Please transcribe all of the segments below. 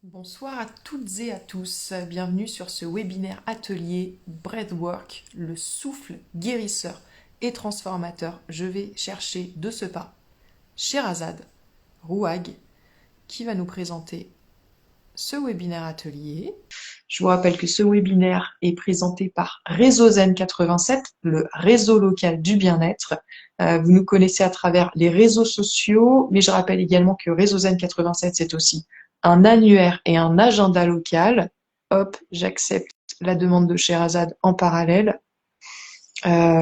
Bonsoir à toutes et à tous. Bienvenue sur ce webinaire atelier Breathwork, le souffle guérisseur et transformateur. Je vais chercher de ce pas Sherazade Rouag qui va nous présenter ce webinaire atelier. Je vous rappelle que ce webinaire est présenté par Réseau Zen 87, le réseau local du bien-être. Vous nous connaissez à travers les réseaux sociaux, mais je rappelle également que Réseau Zen 87, c'est aussi un annuaire et un agenda local. Hop, j'accepte la demande de Sherazade en parallèle.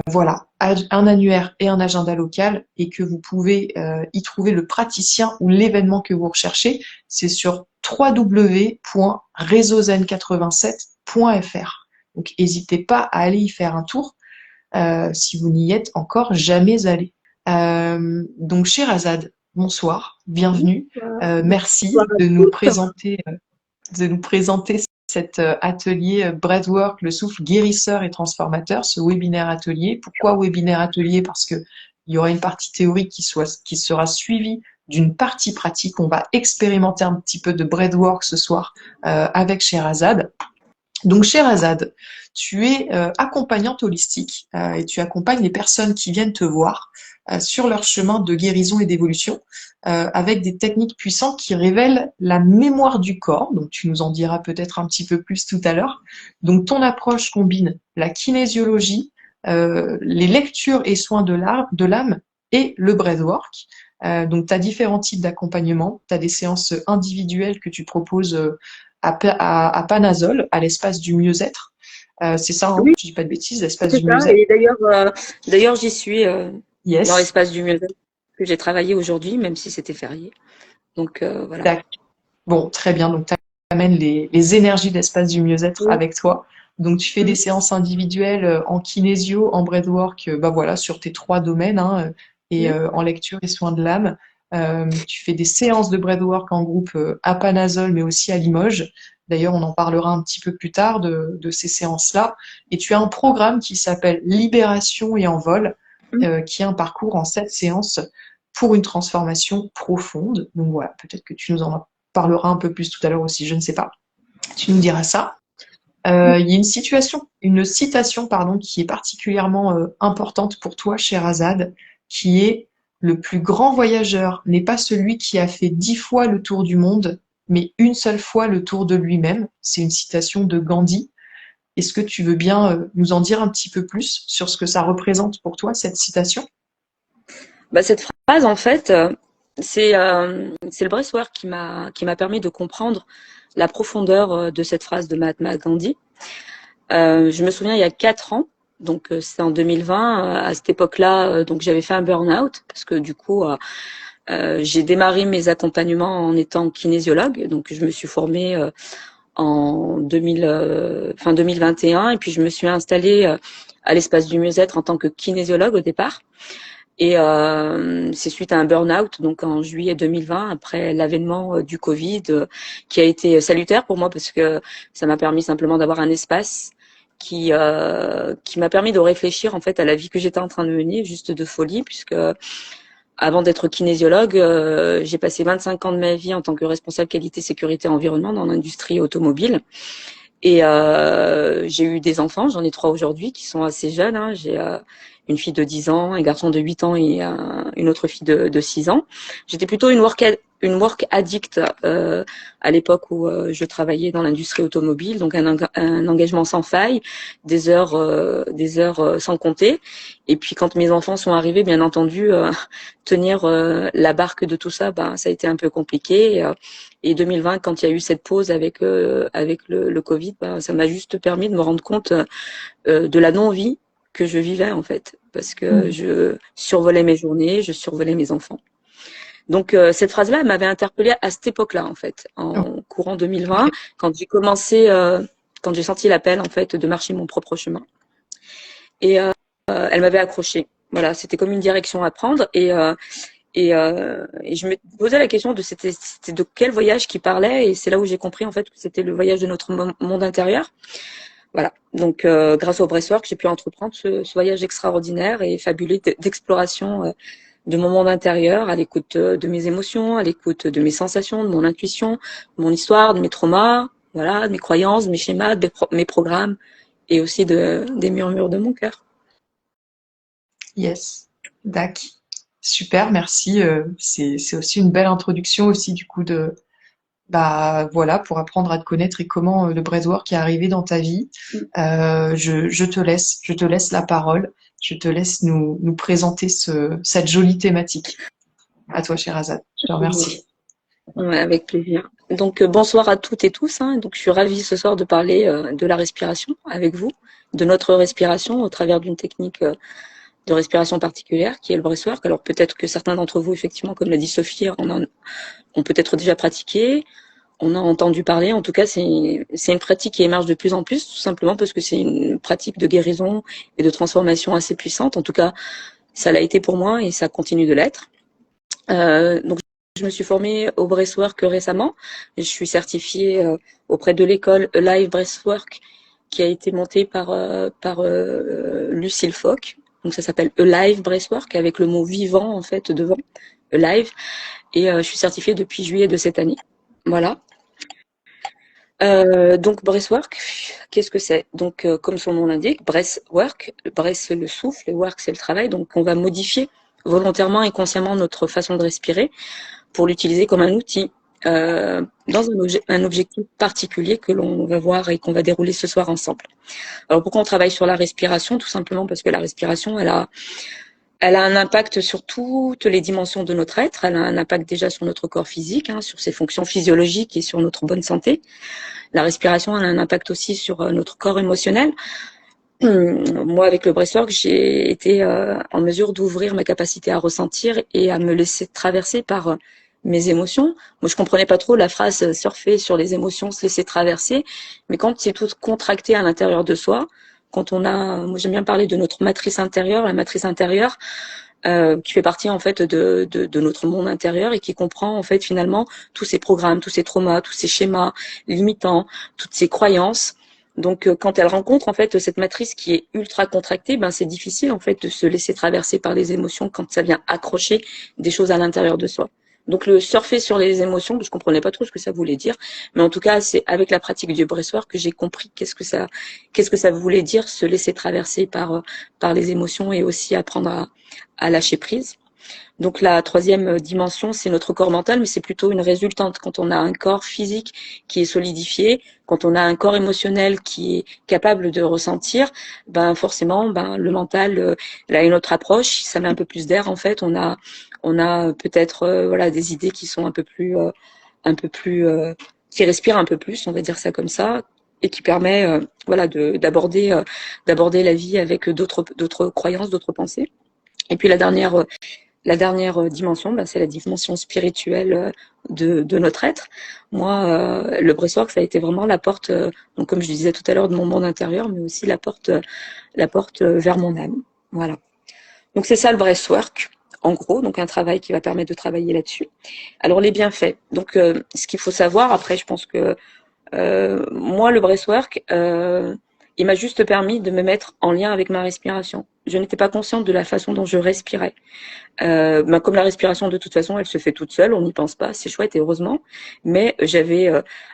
Voilà, un annuaire et un agenda local, et que vous pouvez y trouver le praticien ou l'événement que vous recherchez. C'est sur www.réseauzen87.fr. Donc n'hésitez pas à aller y faire un tour si vous n'y êtes encore jamais allé. Donc Sherazade, bonsoir, bienvenue. Merci Bonsoir à de nous tous. présenter cet atelier Breathwork, le souffle guérisseur et transformateur, ce webinaire atelier. Pourquoi webinaire atelier? Parce que il y aura une partie théorique qui sera suivie d'une partie pratique. On va expérimenter un petit peu de breathwork ce soir avec Sherazade. Donc Sherazade, tu es accompagnante holistique et tu accompagnes les personnes qui viennent te voir sur leur chemin de guérison et d'évolution avec des techniques puissantes qui révèlent la mémoire du corps. Donc tu nous en diras peut-être un petit peu plus tout à l'heure. Donc ton approche combine la kinésiologie, les lectures et soins de l'âme et le breathwork. Donc tu as différents types d'accompagnement. Tu as des séances individuelles que tu proposes à Panazol, à l'espace du mieux-être. C'est ça, hein, Oui, je dis pas de bêtises, l'espace c'est du ça. mieux-être. Et d'ailleurs, j'y suis dans Yes. l'espace du mieux-être que j'ai travaillé aujourd'hui, même si c'était férié. Donc voilà. D'accord. Bon, très bien. Donc, tu amènes les énergies de l'espace du mieux-être Oui, avec toi. Donc, tu fais des mm, séances individuelles en kinésio, en breathwork, bah voilà, sur tes trois domaines, hein, et oui, en lecture et soins de l'âme. Tu fais des séances de breathwork en groupe à Panazol, mais aussi à Limoges. D'ailleurs, on en parlera un petit peu plus tard de ces séances-là. Et tu as un programme qui s'appelle Libération et Envol, mm. qui est un parcours en 7 séances pour une transformation profonde. Donc voilà, peut-être que tu nous en parleras un peu plus tout à l'heure aussi, je ne sais pas. Tu nous diras ça. Il y a une citation, pardon, qui est particulièrement importante pour toi, Sherazade, qui est: le plus grand voyageur n'est pas celui qui a fait 10 fois le tour du monde, mais une seule fois le tour de lui-même. C'est une citation de Gandhi. Est-ce que tu veux bien nous en dire un petit peu plus sur ce que ça représente pour toi, cette citation? Bah, cette phrase, en fait, c'est le breathwork qui m'a permis de comprendre la profondeur de cette phrase de Mahatma Gandhi. Je me souviens, il y a 4 ans, donc c'était en 2020, à cette époque-là, donc j'avais fait un burn-out parce que du coup, j'ai démarré mes accompagnements en étant kinésiologue, donc je me suis formée en 2000, fin 2021, et puis je me suis installée à l'espace du mieux-être en tant que kinésiologue au départ. Et c'est suite à un burn-out, donc en juillet 2020, après l'avènement du Covid, qui a été salutaire pour moi parce que ça m'a permis simplement d'avoir un espace qui m'a permis de réfléchir en fait à la vie que j'étais en train de mener, juste de folie, puisque avant d'être kinésiologue, j'ai passé 25 ans de ma vie en tant que responsable qualité, sécurité, environnement dans l'industrie automobile. Et j'ai eu des enfants, j'en ai 3 aujourd'hui qui sont assez jeunes, hein. J'ai une fille de 10 ans, un garçon de 8 ans et une autre fille de 6 ans. J'étais plutôt une work addict à l'époque où je travaillais dans l'industrie automobile, donc un engagement sans faille, des heures sans compter. Et puis quand mes enfants sont arrivés, bien entendu, tenir la barque de tout ça, ben ça a été un peu compliqué. Et 2020, quand il y a eu cette pause avec le Covid, ben, ça m'a juste permis de me rendre compte de la non-vie que je vivais en fait, parce que Mhm. je survolais mes journées, je survolais mes enfants. Donc cette phrase-là elle m'avait interpellée à cette époque-là en fait, en courant 2020, Ok. quand j'ai commencé, quand j'ai senti l'appel en fait de marcher mon propre chemin. Et elle m'avait accrochée. Voilà, c'était comme une direction à prendre et je me posais la question de c'était de quel voyage qui parlait, et c'est là où j'ai compris en fait que c'était le voyage de notre monde intérieur. Voilà. Donc grâce au breathwork, j'ai pu entreprendre ce voyage extraordinaire et fabuleux d'exploration de mon monde intérieur, à l'écoute de mes émotions, à l'écoute de mes sensations, de mon intuition, de mon histoire, de mes traumas, voilà, de mes croyances, de mes schémas, de mes programmes et aussi des murmures de mon cœur. Yes. Dac. Super, merci. C'est aussi une belle introduction aussi du coup de bah voilà pour apprendre à te connaître et comment le breathwork est arrivé dans ta vie. Je te laisse la parole. Je te laisse nous présenter cette jolie thématique. À toi, Sherazade. Je te remercie. Ouais, avec plaisir. Donc bonsoir à toutes et tous. Hein. Donc je suis ravie ce soir de parler de la respiration avec vous, de notre respiration au travers d'une technique de respiration particulière qui est le breathwork. Alors peut-être que certains d'entre vous, effectivement, comme l'a dit Sophie, ont peut-être déjà pratiqué, on a entendu parler. En tout cas, c'est une pratique qui émerge de plus en plus, tout simplement parce que c'est une pratique de guérison et de transformation assez puissante. En tout cas, ça l'a été pour moi et ça continue de l'être. Donc je me suis formée au breathwork récemment. Je suis certifiée auprès de l'école Alive Breathwork qui a été montée par Lucille Fock. Donc ça s'appelle Alive Breathwork avec le mot vivant en fait devant Alive. Et je suis certifiée depuis juillet de cette année. Voilà. Donc breathwork, qu'est-ce que c'est? Donc comme son nom l'indique, breathwork, breath c'est le souffle et work c'est le travail. Donc on va modifier volontairement et consciemment notre façon de respirer pour l'utiliser comme un outil dans un objectif particulier que l'on va voir et qu'on va dérouler ce soir ensemble. Alors pourquoi on travaille sur la respiration? Tout simplement parce que la respiration, elle a un impact sur toutes les dimensions de notre être. Elle a un impact déjà sur notre corps physique, hein, sur ses fonctions physiologiques et sur notre bonne santé. La respiration elle a un impact aussi sur notre corps émotionnel. Moi, avec le breathwork, j'ai été en mesure d'ouvrir ma capacité à ressentir et à me laisser traverser par mes émotions. Moi, je comprenais pas trop la phrase surfer sur les émotions, se laisser traverser. Mais quand c'est tout contracté à l'intérieur de soi, quand on a, moi j'aime bien parler de notre matrice intérieure, la matrice intérieure, qui fait partie en fait de notre monde intérieur et qui comprend en fait finalement tous ces programmes, tous ces traumas, tous ces schémas limitants, toutes ces croyances. Donc quand elle rencontre en fait cette matrice qui est ultra contractée, ben c'est difficile en fait de se laisser traverser par les émotions quand ça vient accrocher des choses à l'intérieur de soi. Donc le surfer sur les émotions, je comprenais pas trop ce que ça voulait dire, mais en tout cas c'est avec la pratique du breathwork que j'ai compris qu'est-ce que ça voulait dire se laisser traverser par les émotions et aussi apprendre à lâcher prise. Donc la troisième dimension, c'est notre corps mental, mais c'est plutôt une résultante. Quand on a un corps physique qui est solidifié, quand on a un corps émotionnel qui est capable de ressentir, ben forcément, ben le mental a une autre approche. Ça met un peu plus d'air en fait. On a peut-être voilà des idées qui sont un peu plus qui respirent un peu plus, on va dire ça comme ça, et qui permet voilà d'aborder la vie avec d'autres croyances, d'autres pensées. Et puis la dernière dimension, ben, c'est la dimension spirituelle de notre être. Moi, le breathwork, ça a été vraiment la porte, donc comme je disais tout à l'heure, de mon monde intérieur, mais aussi la porte vers mon âme. Voilà. Donc c'est ça le breathwork, en gros, donc un travail qui va permettre de travailler là-dessus. Alors les bienfaits. Donc ce qu'il faut savoir, après, je pense que moi, le breathwork, il m'a juste permis de me mettre en lien avec ma respiration. Je n'étais pas consciente de la façon dont je respirais. Ben, comme la respiration, de toute façon, elle se fait toute seule, on n'y pense pas, c'est chouette et heureusement. Mais j'avais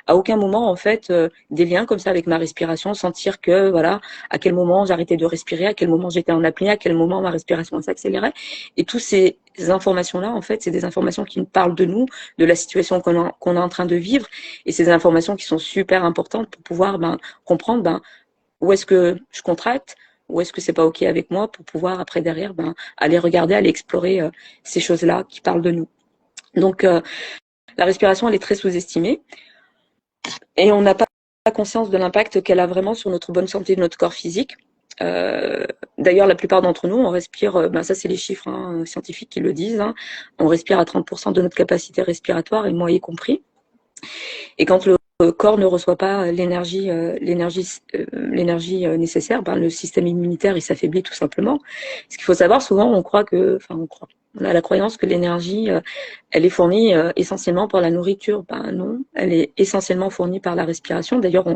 à aucun moment, en fait, des liens comme ça avec ma respiration, sentir que, voilà, à quel moment j'arrêtais de respirer, à quel moment j'étais en apnée, à quel moment ma respiration s'accélérait. Et toutes ces informations-là, en fait, c'est des informations qui nous parlent de nous, de la situation qu'on est en train de vivre. Et c'est des informations qui sont super importantes pour pouvoir ben, comprendre ben, où est-ce que je contracte, où est-ce que c'est pas OK avec moi pour pouvoir après derrière ben, aller regarder, aller explorer ces choses-là qui parlent de nous. Donc la respiration elle est très sous-estimée et on n'a pas conscience de l'impact qu'elle a vraiment sur notre bonne santé de notre corps physique. D'ailleurs, la plupart d'entre nous, on respire, ben ça c'est les chiffres hein, scientifiques qui le disent, hein, on respire à 30% de notre capacité respiratoire, et moi y compris. Et quand le corps ne reçoit pas l'énergie nécessaire, ben le système immunitaire il s'affaiblit tout simplement. Ce qu'il faut savoir, souvent on croit que, enfin on croit. On a la croyance que l'énergie, elle est fournie essentiellement par la nourriture. Ben non, elle est essentiellement fournie par la respiration. D'ailleurs,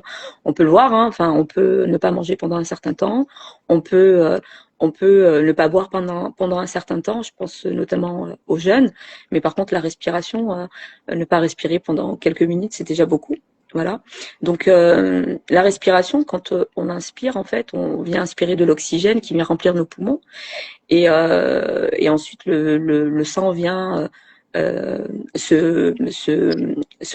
on peut le voir, hein, enfin, on peut ne pas manger pendant un certain temps, on peut, euh, on peut ne pas boire pendant un certain temps. Je pense notamment aux jeunes. Mais par contre, la respiration, ne pas respirer pendant quelques minutes, c'est déjà beaucoup. Voilà. Donc la respiration, quand on inspire, en fait, on vient inspirer de l'oxygène qui vient remplir nos poumons. Et ensuite, le sang vient se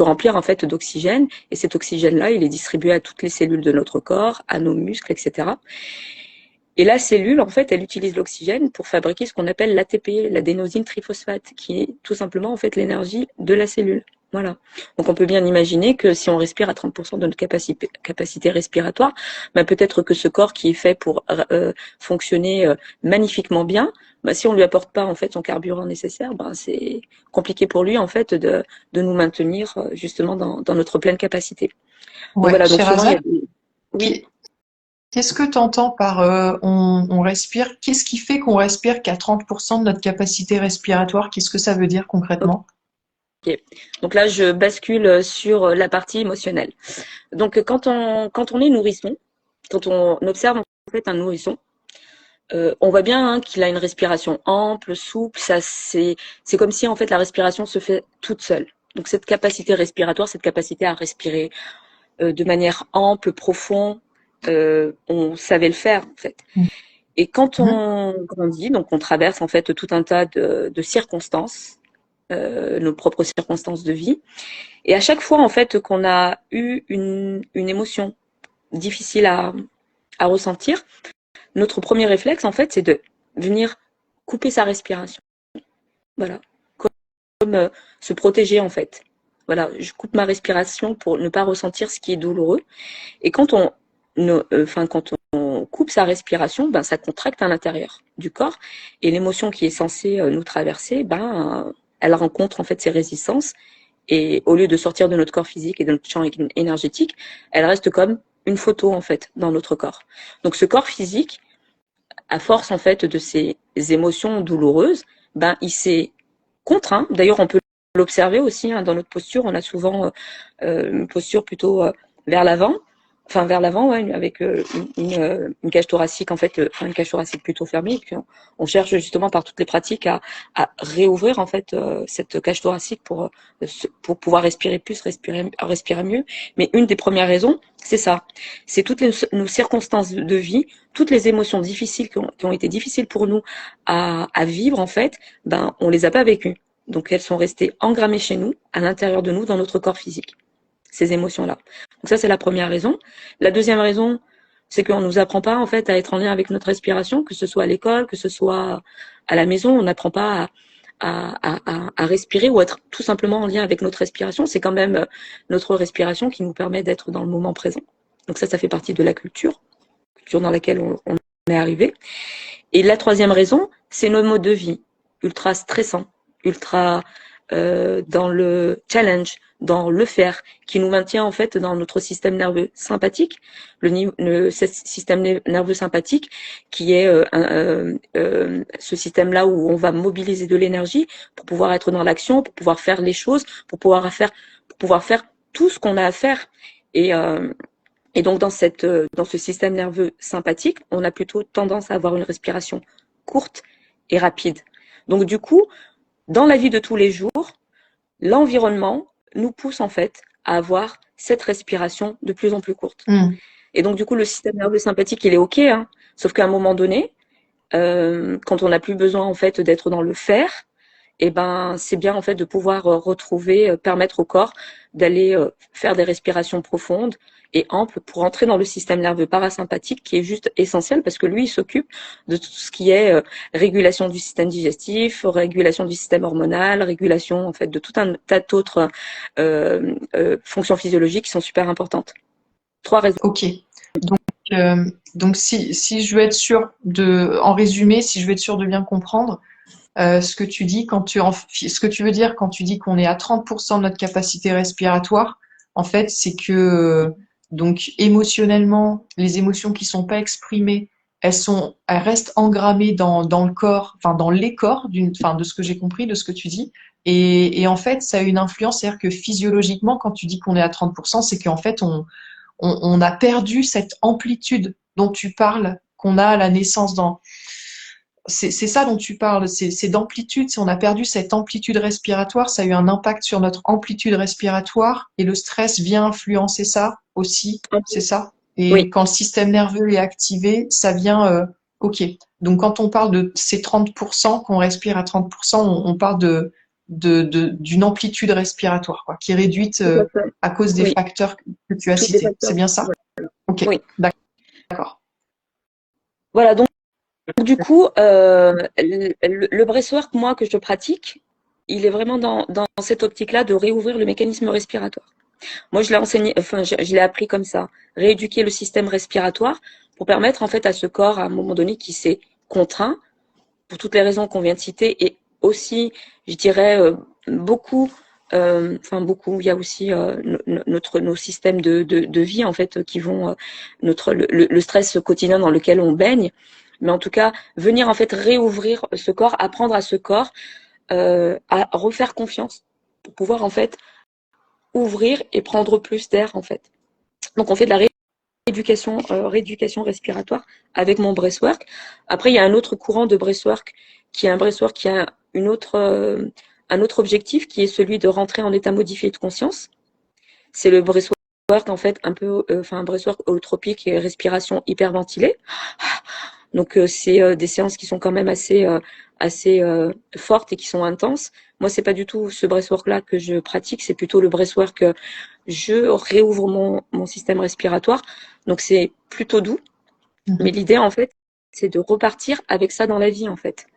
remplir en fait d'oxygène. Et cet oxygène-là, il est distribué à toutes les cellules de notre corps, à nos muscles, etc. Et la cellule, en fait, elle utilise l'oxygène pour fabriquer ce qu'on appelle l'ATP, l'adénosine triphosphate, qui est tout simplement en fait l'énergie de la cellule. Voilà. Donc on peut bien imaginer que si on respire à 30% de notre capacité respiratoire, ben peut-être que ce corps qui est fait pour fonctionner magnifiquement bien, ben si on lui apporte pas en fait son carburant nécessaire, ben c'est compliqué pour lui en fait de nous maintenir justement dans notre pleine capacité. Donc Ouais, voilà. Donc souvent il y a Sherazade, des... Oui. qu'est-ce que tu entends par on respire? Qu'est-ce qui fait qu'on respire qu'à 30% de notre capacité respiratoire? Qu'est-ce que ça veut dire concrètement? Ok. Donc là, je bascule sur la partie émotionnelle. Donc quand on est nourrisson, quand on observe en fait un nourrisson, on voit bien hein, qu'il a une respiration ample, souple. Ça, c'est comme si en fait la respiration se fait toute seule. Donc cette capacité respiratoire, cette capacité à respirer de manière ample, profonde, on savait le faire en fait. Et quand Mhm. on grandit, donc on traverse en fait tout un tas de circonstances, nos propres circonstances de vie. Et à chaque fois, en fait, qu'on a eu une émotion difficile à ressentir, notre premier réflexe, en fait, c'est de venir couper sa respiration. Voilà. Comme se protéger, en fait. Voilà, je coupe ma respiration pour ne pas ressentir ce qui est douloureux. Et quand on coupe sa respiration, ben, ça contracte à l'intérieur du corps. Et l'émotion qui est censée nous traverser, ben, elle rencontre, en fait, ses résistances. Et au lieu de sortir de notre corps physique et de notre champ énergétique, elle reste comme une photo en fait dans notre corps. Donc ce corps physique, à force en fait de ces émotions douloureuses, ben il s'est contraint. D'ailleurs, on peut l'observer aussi hein, dans notre posture. On a souvent une posture plutôt vers l'avant, enfin vers l'avant, ouais, avec une cage thoracique en fait, une cage thoracique plutôt fermée. Et puis on cherche justement par toutes les pratiques à réouvrir en fait cette cage thoracique pour pouvoir respirer plus, respirer mieux. Mais une des premières raisons, c'est ça. C'est toutes nos circonstances de vie, toutes les émotions difficiles qui ont été difficiles pour nous à vivre en fait, ben on les a pas vécues. Donc elles sont restées engrammées chez nous, à l'intérieur de nous, dans notre corps physique, ces émotions-là. Donc ça, c'est la première raison. La deuxième raison, c'est qu'on ne nous apprend pas en fait à être en lien avec notre respiration, que ce soit à l'école, que ce soit à la maison, on n'apprend pas à respirer ou être tout simplement en lien avec notre respiration. C'est quand même notre respiration qui nous permet d'être dans le moment présent. Donc ça fait partie de la culture dans laquelle on est arrivé. Et la troisième raison, c'est nos modes de vie ultra stressants, ultra dans le challenge, dans le faire, qui nous maintient en fait dans notre système nerveux sympathique, le système nerveux sympathique qui est ce système-là où on va mobiliser de l'énergie pour pouvoir être dans l'action, pour pouvoir faire les choses, pour pouvoir faire tout ce qu'on a à faire. Et donc dans ce système nerveux sympathique, on a plutôt tendance à avoir une respiration courte et rapide. Donc du coup, dans la vie de tous les jours, l'environnement nous pousse en fait à avoir cette respiration de plus en plus courte. Mm. Et donc du coup, le système nerveux sympathique, il est OK, hein, sauf qu'à un moment donné, quand on n'a plus besoin en fait d'être dans le faire, et ben c'est bien en fait de pouvoir retrouver, permettre au corps d'aller faire des respirations profondes et amples pour entrer dans le système nerveux parasympathique qui est juste essentiel parce que lui il s'occupe de tout ce qui est régulation du système digestif, régulation du système hormonal, régulation en fait de tout un tas d'autres fonctions physiologiques qui sont super importantes. Trois raisons. Ok. Donc, donc si je veux être sûre en résumé, si je veux être sûre de bien comprendre, ce que tu dis ce que tu veux dire quand tu dis qu'on est à 30% de notre capacité respiratoire, en fait, c'est que donc émotionnellement, les émotions qui sont pas exprimées, elles restent engrammées dans le corps, enfin dans les corps, enfin de ce que j'ai compris, de ce que tu dis. Et en fait, ça a une influence, c'est-à-dire que physiologiquement, quand tu dis qu'on est à 30%, c'est qu'en fait, on a perdu cette amplitude dont tu parles, qu'on a à la naissance c'est ça dont tu parles, c'est d'amplitude. Si on a perdu cette amplitude respiratoire, ça a eu un impact sur notre amplitude respiratoire et le stress vient influencer ça aussi, c'est ça? Et Oui, quand le système nerveux est activé, ça vient, ok. Donc quand on parle de ces 30%, qu'on respire à 30%, on parle d'une amplitude respiratoire, quoi, qui est réduite tout à fait. à cause des Oui, facteurs que tu as tous les cités. C'est facteurs. bien ça? Ouais. Ok, Oui. d'accord. Voilà, donc du coup, le breathwork, moi, que je pratique, il est vraiment dans cette optique-là de réouvrir le mécanisme respiratoire. Moi, je l'ai enseigné, enfin, je l'ai appris comme ça, rééduquer le système respiratoire pour permettre en fait à ce corps, à un moment donné, qui s'est contraint, pour toutes les raisons qu'on vient de citer, et aussi, je dirais, beaucoup, enfin beaucoup, il y a aussi nos systèmes de vie en fait qui vont, le stress quotidien dans lequel on baigne, mais en tout cas, venir en fait réouvrir ce corps, apprendre à ce corps à refaire confiance pour pouvoir en fait ouvrir et prendre plus d'air en fait. Donc on fait de la rééducation respiratoire avec mon breathwork. Après, il y a un autre courant de breathwork qui est un breathwork qui a un autre objectif qui est celui de rentrer en état modifié de conscience. C'est le breathwork en fait un peu, enfin un breathwork holotropique et respiration hyperventilée. Donc c'est des séances qui sont quand même assez fortes et qui sont intenses. Moi, c'est pas du tout ce breathwork là que je pratique, c'est plutôt le breathwork je réouvre mon système respiratoire. Donc c'est plutôt doux, mais Mhm. l'idée en fait, c'est de repartir avec ça dans la vie en fait.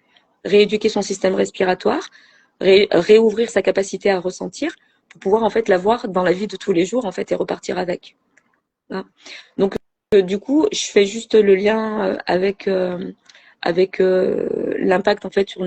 Rééduquer son système respiratoire, réouvrir sa capacité à ressentir pour pouvoir en fait l'avoir dans la vie de tous les jours en fait et repartir avec. Voilà. Donc du coup, je fais juste le lien avec l'impact en fait sur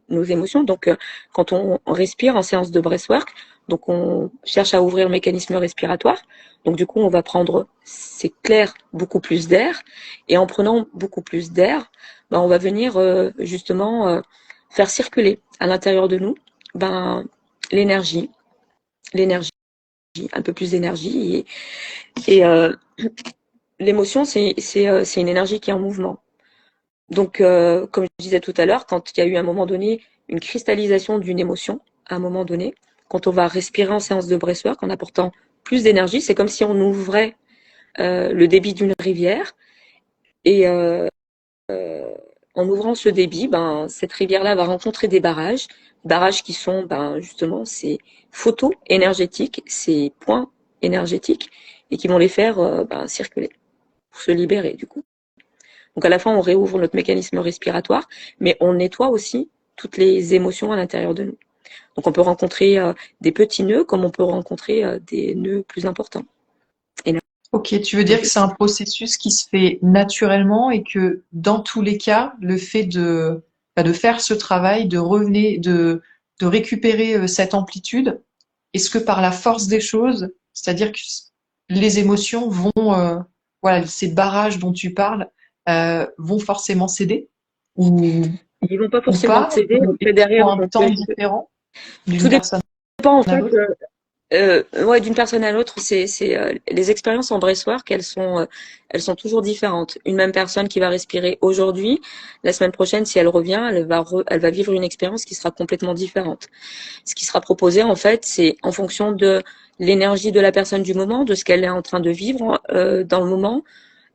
nos émotions. Donc quand on respire en séance de breathwork, donc on cherche à ouvrir le mécanisme respiratoire. Donc du coup, on va prendre, c'est clair, beaucoup plus d'air. Et en prenant beaucoup plus d'air, ben, on va venir justement faire circuler à l'intérieur de nous ben, l'énergie, l'énergie, un peu plus d'énergie. Et l'émotion, c'est une énergie qui est en mouvement. Donc, comme je disais tout à l'heure, quand il y a eu à un moment donné une cristallisation d'une émotion, à un moment donné, quand on va respirer en séance de breathwork en apportant plus d'énergie, c'est comme si on ouvrait le débit d'une rivière et en ouvrant ce débit, ben, cette rivière-là va rencontrer des barrages qui sont ben, justement ces photos énergétiques, ces points énergétiques et qui vont les faire ben, circuler pour se libérer du coup. Donc à la fin, on réouvre notre mécanisme respiratoire, mais on nettoie aussi toutes les émotions à l'intérieur de nous. Donc on peut rencontrer des petits nœuds comme on peut rencontrer des nœuds plus importants. Ok, tu veux dire que c'est un processus qui se fait naturellement et que dans tous les cas, le fait de faire ce travail, de récupérer cette amplitude, est-ce que par la force des choses, c'est-à-dire que les émotions voilà, ces barrages dont tu parles, vont forcément céder ou, Ils vont pas ou forcément pas, céder. ou Après il faut derrière, un on temps peut... différent d'une tout personne dépend en à fait. l'autre? Ouais, d'une personne à l'autre, les expériences en breathwork, elles sont toujours différentes. Une même personne qui va respirer aujourd'hui, la semaine prochaine, si elle revient, elle va vivre une expérience qui sera complètement différente. Ce qui sera proposé, en fait, c'est en fonction de l'énergie de la personne du moment, de ce qu'elle est en train de vivre dans le moment,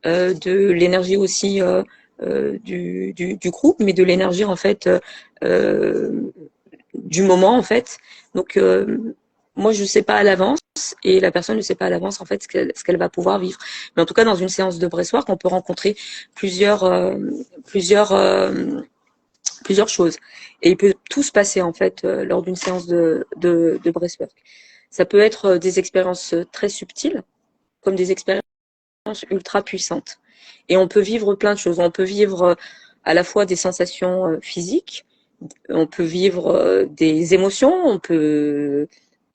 de l'énergie aussi du groupe, mais de l'énergie en fait du moment en fait. Donc moi je ne sais pas à l'avance et la personne ne sait pas à l'avance en fait ce qu'elle va pouvoir vivre. Mais en tout cas dans une séance de breathwork, on peut rencontrer plusieurs plusieurs plusieurs choses et il peut tout se passer en fait lors d'une séance de breathwork. Ça peut être des expériences très subtiles comme des expériences ultra puissantes. Et on peut vivre plein de choses. On peut vivre à la fois des sensations physiques, on peut vivre des émotions, on peut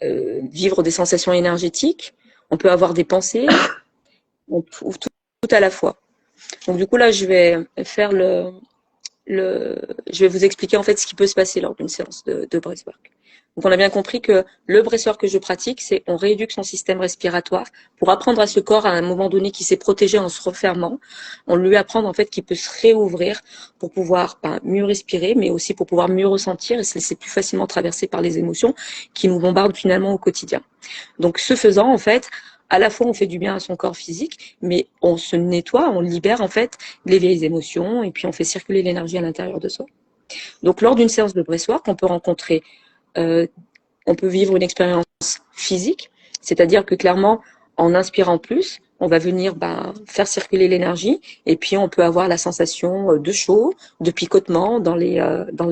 vivre des sensations énergétiques, on peut avoir des pensées, tout à la fois. Donc du coup là, je vais faire je vais vous expliquer en fait ce qui peut se passer lors d'une séance de breathwork. Donc on a bien compris que le breathwork que je pratique, c'est on rééduque son système respiratoire pour apprendre à ce corps à un moment donné qui s'est protégé en se refermant. On lui apprend en fait qu'il peut se réouvrir pour pouvoir mieux respirer, mais aussi pour pouvoir mieux ressentir et se laisser plus facilement traverser par les émotions qui nous bombardent finalement au quotidien. Donc ce faisant en fait, à la fois on fait du bien à son corps physique, mais on se nettoie, on libère en fait les vieilles émotions et puis on fait circuler l'énergie à l'intérieur de soi. Donc lors d'une séance de breathwork, euh, on peut vivre une expérience physique, c'est-à-dire que clairement, en inspirant plus, on va venir faire circuler l'énergie et puis on peut avoir la sensation de chaud, de picotement dans les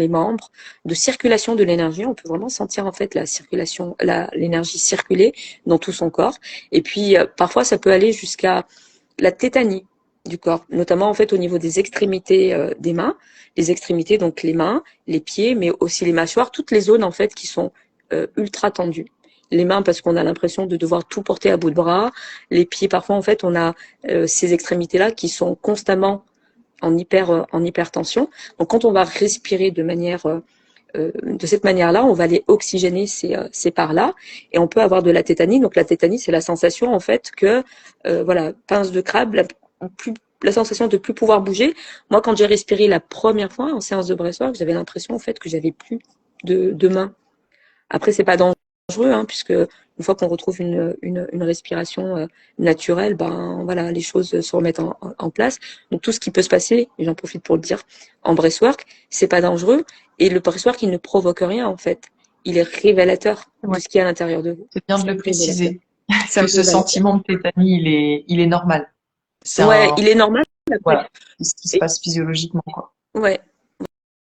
membres, de circulation de l'énergie. On peut vraiment sentir en fait la circulation, l'énergie circuler dans tout son corps. Et puis parfois ça peut aller jusqu'à la tétanie du corps, notamment en fait au niveau des extrémités des mains, les extrémités donc les mains, les pieds, mais aussi les mâchoires, toutes les zones en fait qui sont ultra tendues. Les mains parce qu'on a l'impression de devoir tout porter à bout de bras. Les pieds parfois en fait on a ces extrémités là qui sont constamment en hypertension. Donc quand on va respirer de cette manière-là, on va aller oxygéner ces parts-là et on peut avoir de la tétanie. Donc la tétanie, c'est la sensation en fait que voilà, pince de crabe, la sensation de plus pouvoir bouger. Moi, quand j'ai respiré la première fois en séance de breathwork, j'avais l'impression en fait que j'avais plus de mains. Après, c'est pas dangereux, hein, puisque une fois qu'on retrouve une respiration naturelle, voilà, les choses se remettent en place. Donc tout ce qui peut se passer, et j'en profite pour le dire, en breathwork, c'est pas dangereux. Et le breathwork, il ne provoque rien en fait. Il est révélateur de ce qu'il y a à l'intérieur de vous. C'est bien de C'est le révélateur. préciser. C'est Que ce révélateur. sentiment de tétanie, il est normal. C'est Ouais, un, il est normal. voilà, c'est ce qui se Et- passe physiologiquement, quoi. ouais,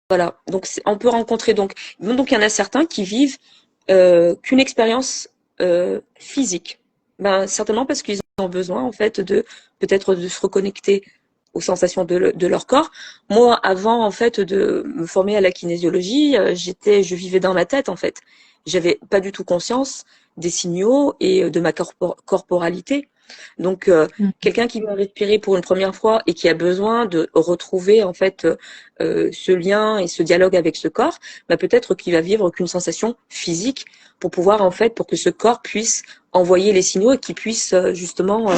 voilà. Donc on peut rencontrer donc il y en a certains qui vivent qu'une expérience physique. Certainement parce qu'ils ont besoin en fait de peut-être de se reconnecter aux sensations de leur corps. Moi, avant en fait de me former à la kinésiologie, je vivais dans ma tête en fait. J'avais pas du tout conscience des signaux et de ma corporalité. Donc Mm. quelqu'un qui va respirer pour une première fois et qui a besoin de retrouver en fait ce lien et ce dialogue avec ce corps, peut-être qu'il va vivre qu'une sensation physique pour pouvoir en fait pour que ce corps puisse envoyer les signaux et qu'il puisse justement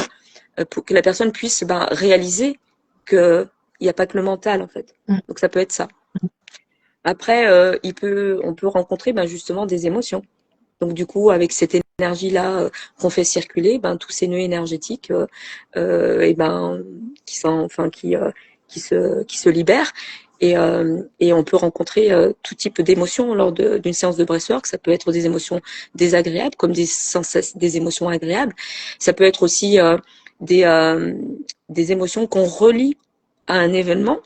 pour que la personne puisse réaliser que il n'y a pas que le mental en fait. Mm. Donc ça peut être ça. Après on peut rencontrer justement des émotions. Donc du coup, avec cette énergie-là qu'on fait circuler, tous ces nœuds énergétiques, et qui se libèrent. Et on peut rencontrer tout type d'émotions lors d'une séance de breathwork. Ça peut être des émotions désagréables comme des émotions agréables. Ça peut être aussi des, euh, des émotions qu'on relie à un événement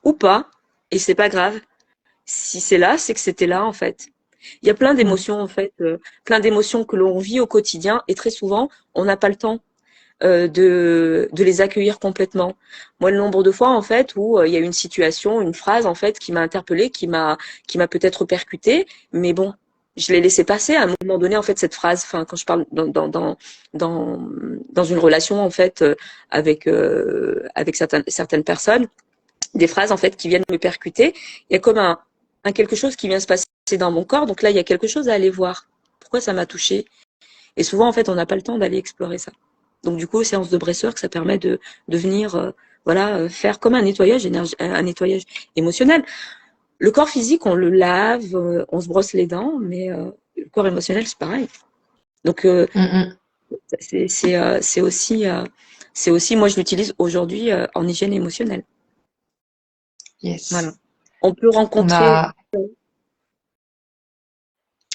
ou pas. Et c'est pas grave. Si c'est là, c'est que c'était là en fait. Il y a plein Mm. d'émotions en fait, plein d'émotions que l'on vit au quotidien et très souvent on n'a pas le temps de les accueillir complètement. Moi, le nombre de fois en fait où il y a une situation, une phrase en fait qui m'a interpellée, qui m'a peut-être percutée, mais bon, je l'ai laissé passer à un moment donné en fait cette phrase. Enfin, quand je parle dans une relation en fait avec certaines personnes, des phrases en fait qui viennent me percuter. Il y a comme un quelque chose qui vient se passer dans mon corps. Donc là, il y a quelque chose à aller voir. Pourquoi ça m'a touché? Et souvent, en fait, on n'a pas le temps d'aller explorer ça. Donc du coup, séance de breathwork, ça permet de venir faire comme un nettoyage émotionnel. Le corps physique, on le lave, on se brosse les dents, mais le corps émotionnel, c'est pareil. Donc Mm, mm. c'est aussi, moi je l'utilise aujourd'hui en hygiène émotionnelle. Voilà. Yes. On peut On rencontrer. a,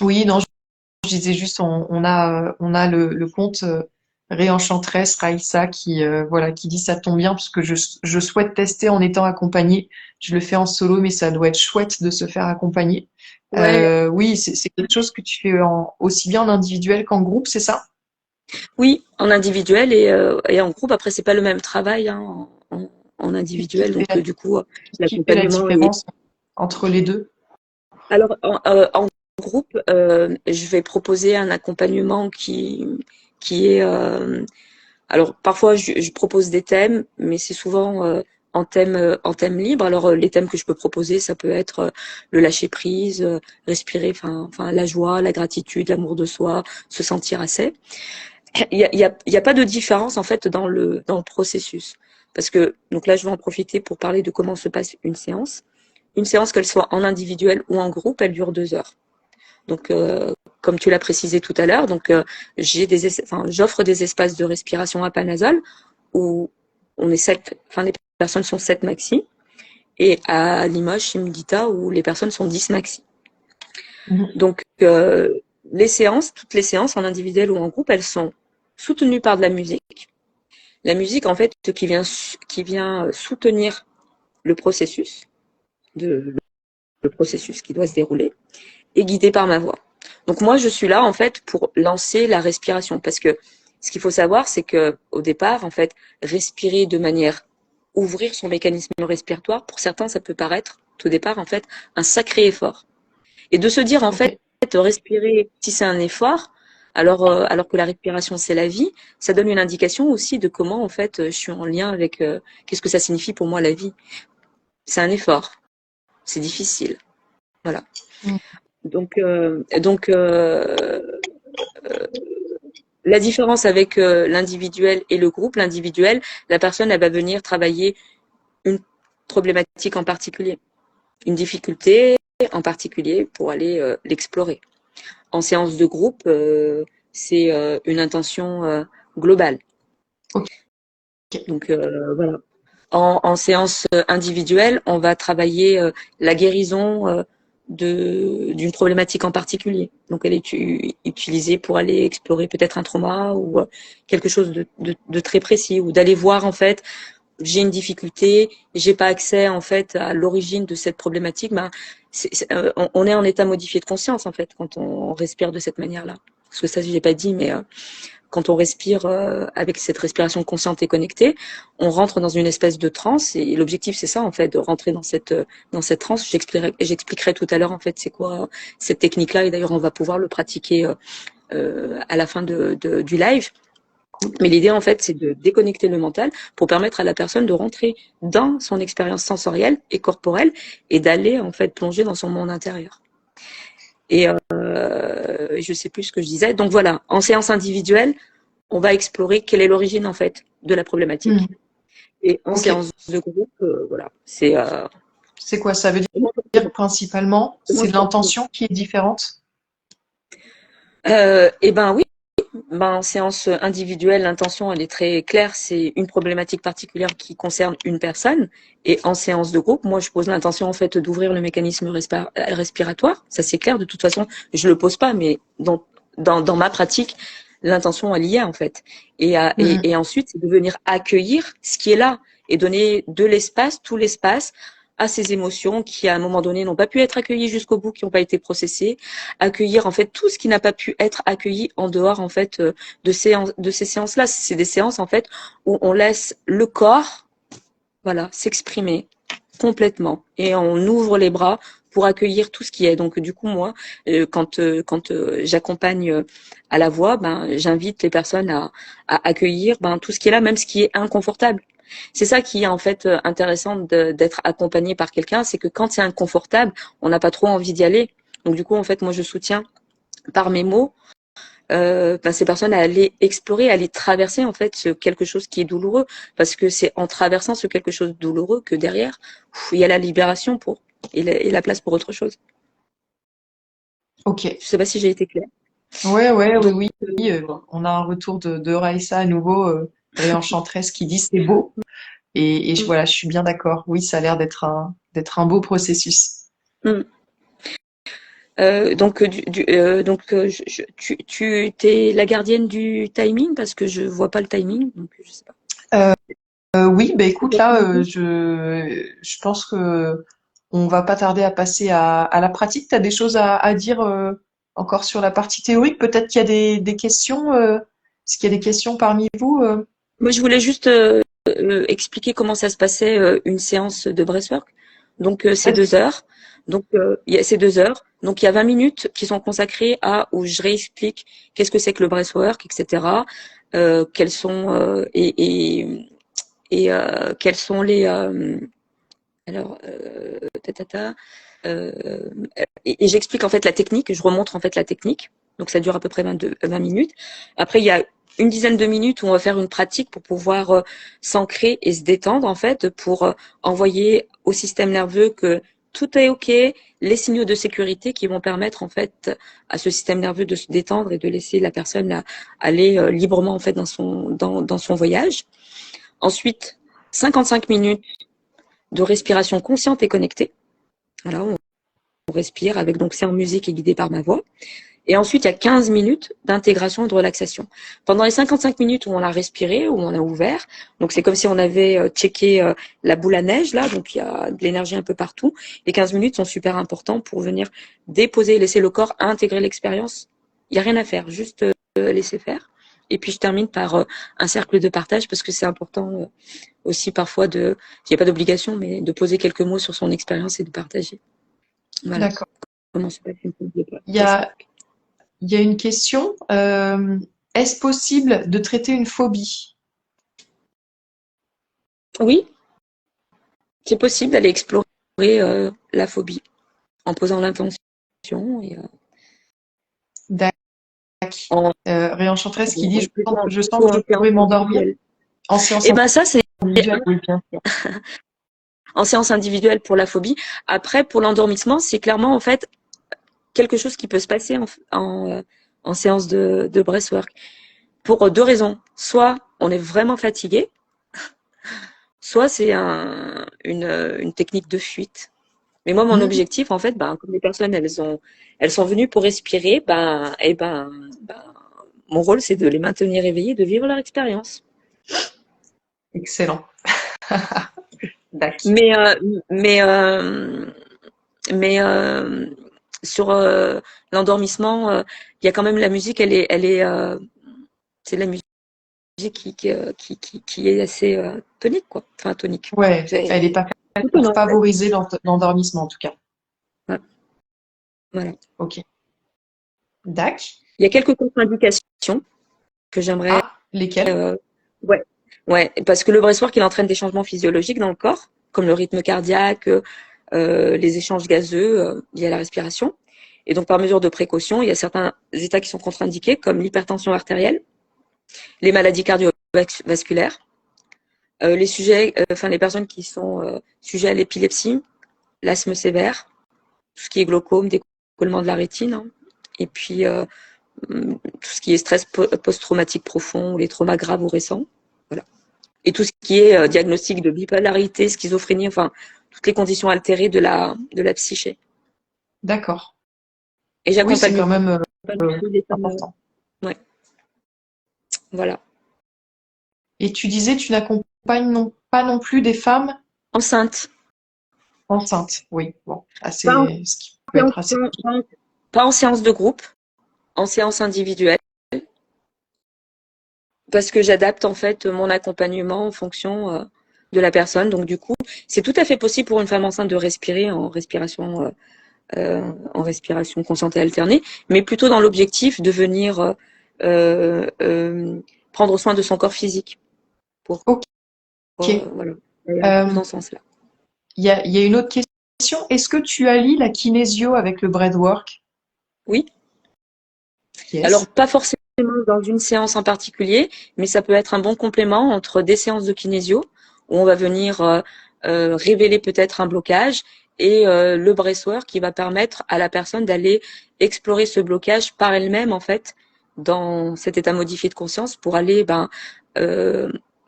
oui, non, je disais juste, on a le compte Réenchanteresse Raïssa qui, voilà, qui dit ça tombe bien parce que je souhaite tester en étant accompagnée. Je le fais en solo, mais ça doit être chouette de se faire accompagner. Ouais, Oui, c'est quelque chose que tu fais aussi bien en individuel qu'en groupe, c'est ça? oui, en individuel et en groupe. Après, c'est pas le même travail hein, en Qu'est-ce qui individuel, fait donc du coup, qu'est-ce qui fait la l'accompagnement est. différence entre les deux? Alors, en groupe, je vais proposer un accompagnement qui est Alors parfois je propose des thèmes, mais c'est souvent en thème libre. Alors les thèmes que je peux proposer, ça peut être le lâcher prise, respirer, enfin la joie, la gratitude, l'amour de soi, se sentir assez. Il y a pas de différence en fait dans le processus. Parce que donc là je vais en profiter pour parler de comment se passe une séance. Une séance, qu'elle soit en individuel ou en groupe, elle dure 2 heures. Donc, comme tu l'as précisé tout à l'heure, donc j'offre des espaces de respiration apanasale où on est 7, enfin les personnes sont 7 maxi, et à Limoges, chez Mudita, où les personnes sont 10 maxi. Donc, toutes les séances en individuel ou en groupe, elles sont soutenues par de la musique. La musique, en fait, qui vient soutenir le processus, le processus qui doit se dérouler, et guidée par ma voix. Donc moi, je suis là en fait pour lancer la respiration, parce que ce qu'il faut savoir, c'est que au départ, en fait, respirer de manière ouvrir son mécanisme respiratoire, pour certains, ça peut paraître au départ en fait un sacré effort. Et de se dire en fait, respirer, si c'est un effort, alors que la respiration c'est la vie, ça donne une indication aussi de comment en fait je suis en lien avec qu'est-ce que ça signifie pour moi la vie. C'est un effort, c'est difficile, voilà. Donc, la différence avec l'individuel et le groupe, l'individuel, la personne, elle va venir travailler une problématique en particulier, une difficulté en particulier pour aller l'explorer. En séance de groupe, c'est une intention globale. Okay. Donc voilà. En séance individuelle, on va travailler la guérison d'une problématique en particulier. Donc elle est utilisée pour aller explorer peut-être un trauma ou quelque chose de très précis, ou d'aller voir en fait, j'ai une difficulté, j'ai pas accès en fait à l'origine de cette problématique. Ben, on est en état modifié de conscience en fait quand on respire de cette manière-là. Parce que ça, je l'ai pas dit, mais quand on respire avec cette respiration consciente et connectée, on rentre dans une espèce de transe, et l'objectif c'est ça en fait, de rentrer dans cette transe. J'expliquerai tout à l'heure en fait c'est quoi cette technique-là, et d'ailleurs on va pouvoir le pratiquer à la fin du live. Mais l'idée en fait c'est de déconnecter le mental pour permettre à la personne de rentrer dans son expérience sensorielle et corporelle, et d'aller en fait plonger dans son monde intérieur. Et je sais plus ce que je disais. Donc voilà, en séance individuelle, on va explorer quelle est l'origine en fait de la problématique. Et en séance de groupe, voilà, c'est. C'est quoi? Ça veut dire principalement, c'est l'intention qui est différente? Eh ben oui. Ben, en séance individuelle, l'intention elle est très claire, c'est une problématique particulière qui concerne une personne. Et en séance de groupe, moi je pose l'intention en fait d'ouvrir le mécanisme respiratoire. Ça c'est clair, de toute façon je le pose pas, mais dans ma pratique, l'intention elle y est en fait. Et ensuite c'est de venir accueillir ce qui est là et donner de l'espace, tout l'espace à ces émotions qui à un moment donné n'ont pas pu être accueillies jusqu'au bout, qui n'ont pas été processées, accueillir en fait tout ce qui n'a pas pu être accueilli en dehors en fait de ces séances-là. C'est des séances en fait où on laisse le corps, voilà, s'exprimer complètement, et on ouvre les bras pour accueillir tout ce qui est. Donc du coup moi, quand j'accompagne à la voix, ben j'invite les personnes à accueillir tout ce qui est là, même ce qui est inconfortable. C'est ça qui est en fait intéressant d'être accompagné par quelqu'un, c'est que quand c'est inconfortable, on n'a pas trop envie d'y aller. Donc du coup en fait moi je soutiens par mes mots ces personnes à aller explorer, à aller traverser en fait quelque chose qui est douloureux, parce que c'est en traversant ce quelque chose de douloureux que derrière il y a la libération et la place pour autre chose. Ok. Je sais pas si j'ai été claire. Oui. On a un retour de Raïssa à nouveau, et Enchanteresse, qui dit c'est beau. Et voilà, je suis bien d'accord. Oui, ça a l'air d'être un beau processus. Mm. Tu es la gardienne du timing, parce que je vois pas le timing, donc je sais pas. Oui, bah écoute, là, je pense que on va pas tarder à passer à la pratique. Tu as des choses à dire encore sur la partie théorique? Peut-être qu'il y a des questions. Est-ce qu'il y a des questions parmi vous? Moi, je voulais juste expliquer comment ça se passait une séance de breathwork. Donc, c'est 2 heures. Donc, il y a ces 2 heures. Donc, il y a 20 minutes qui sont consacrées à où je réexplique qu'est-ce que c'est que le breathwork, etc. quels sont quels sont les alors et j'explique en fait la technique, je remontre en fait la technique. Donc ça dure à peu près 20 minutes. Après il y a une dizaine de minutes où on va faire une pratique pour pouvoir s'ancrer et se détendre en fait, pour envoyer au système nerveux que tout est ok, les signaux de sécurité qui vont permettre en fait à ce système nerveux de se détendre et de laisser la personne là, aller librement en fait dans son voyage. Ensuite, 55 minutes de respiration consciente et connectée. Voilà, on respire avec, donc c'est en musique et guidé par ma voix. Et ensuite, il y a 15 minutes d'intégration et de relaxation. Pendant les 55 minutes où on a respiré, où on a ouvert, donc c'est comme si on avait checké la boule à neige, là, donc il y a de l'énergie un peu partout. Les 15 minutes sont super importants pour venir déposer et laisser le corps intégrer l'expérience. Il n'y a rien à faire, juste laisser faire. Et puis je termine par un cercle de partage, parce que c'est important aussi parfois il n'y a pas d'obligation, mais de poser quelques mots sur son expérience et de partager. Voilà. D'accord. Comment se passe une Il y a une question. Est-ce possible de traiter une phobie? Oui, c'est possible d'aller explorer la phobie en posant l'intention et D'accord. en Réenchanteresse qui dit, je sens plutôt que je en séance pourrais m'endormir individuelle. en séance Et ben ça, c'est individuelle. Oui, bien sûr. en séance individuelle pour la phobie. Après, pour l'endormissement, c'est clairement en fait quelque chose qui peut se passer en séance de breathwork. Pour deux raisons. Soit on est vraiment fatigué, soit c'est une technique de fuite. Mais moi, mon objectif, en fait, comme les personnes, elles sont venues pour respirer, mon rôle, c'est de les maintenir éveillées, de vivre leur expérience. Excellent. D'accord. Mais, mais, mais sur l'endormissement, il y a quand même la musique, c'est la musique qui est assez tonique, quoi. Enfin, tonique. Ouais, elle n'est pas faite pour favoriser l'endormissement en tout cas. Ouais. Voilà. Ok. D'accord. Il y a quelques contre-indications que j'aimerais. Ah, lesquelles? Ouais. Ouais, parce que le breathwork, il entraîne des changements physiologiques dans le corps, comme le rythme cardiaque, les échanges gazeux liés à la respiration. Et donc, par mesure de précaution, il y a certains états qui sont contre-indiqués, comme l'hypertension artérielle, les maladies cardiovasculaires, les personnes qui sont sujets à l'épilepsie, l'asthme sévère, tout ce qui est glaucome, décollement de la rétine, hein, et puis tout ce qui est stress post-traumatique profond, ou les traumas graves ou récents. Voilà. Et tout ce qui est diagnostic de bipolarité, schizophrénie, enfin, toutes les conditions altérées de la psyché. D'accord. Et Oui, c'est j'accompagne quand même les femmes. important. Ouais. Voilà. Et tu disais, tu n'accompagnes pas non plus des femmes Enceinte. enceintes. Oui, bon, assez, Pas en, ce qui peut être assez. pas en séance de groupe, en séance individuelle, parce que j'adapte en fait mon accompagnement en fonction de la personne. Donc du coup, c'est tout à fait possible pour une femme enceinte de respirer en respiration consciente et alternée, mais plutôt dans l'objectif de venir prendre soin de son corps physique. Ok. Voilà. Dans ce sens-là. Il y a une autre question. Est-ce que tu allies la kinésio avec le breathwork? Oui. Yes. Alors, pas forcément dans une séance en particulier, mais ça peut être un bon complément entre des séances de kinésio, où on va venir révéler peut-être un blocage, et le breathwork qui va permettre à la personne d'aller explorer ce blocage par elle-même, en fait, dans cet état modifié de conscience, pour aller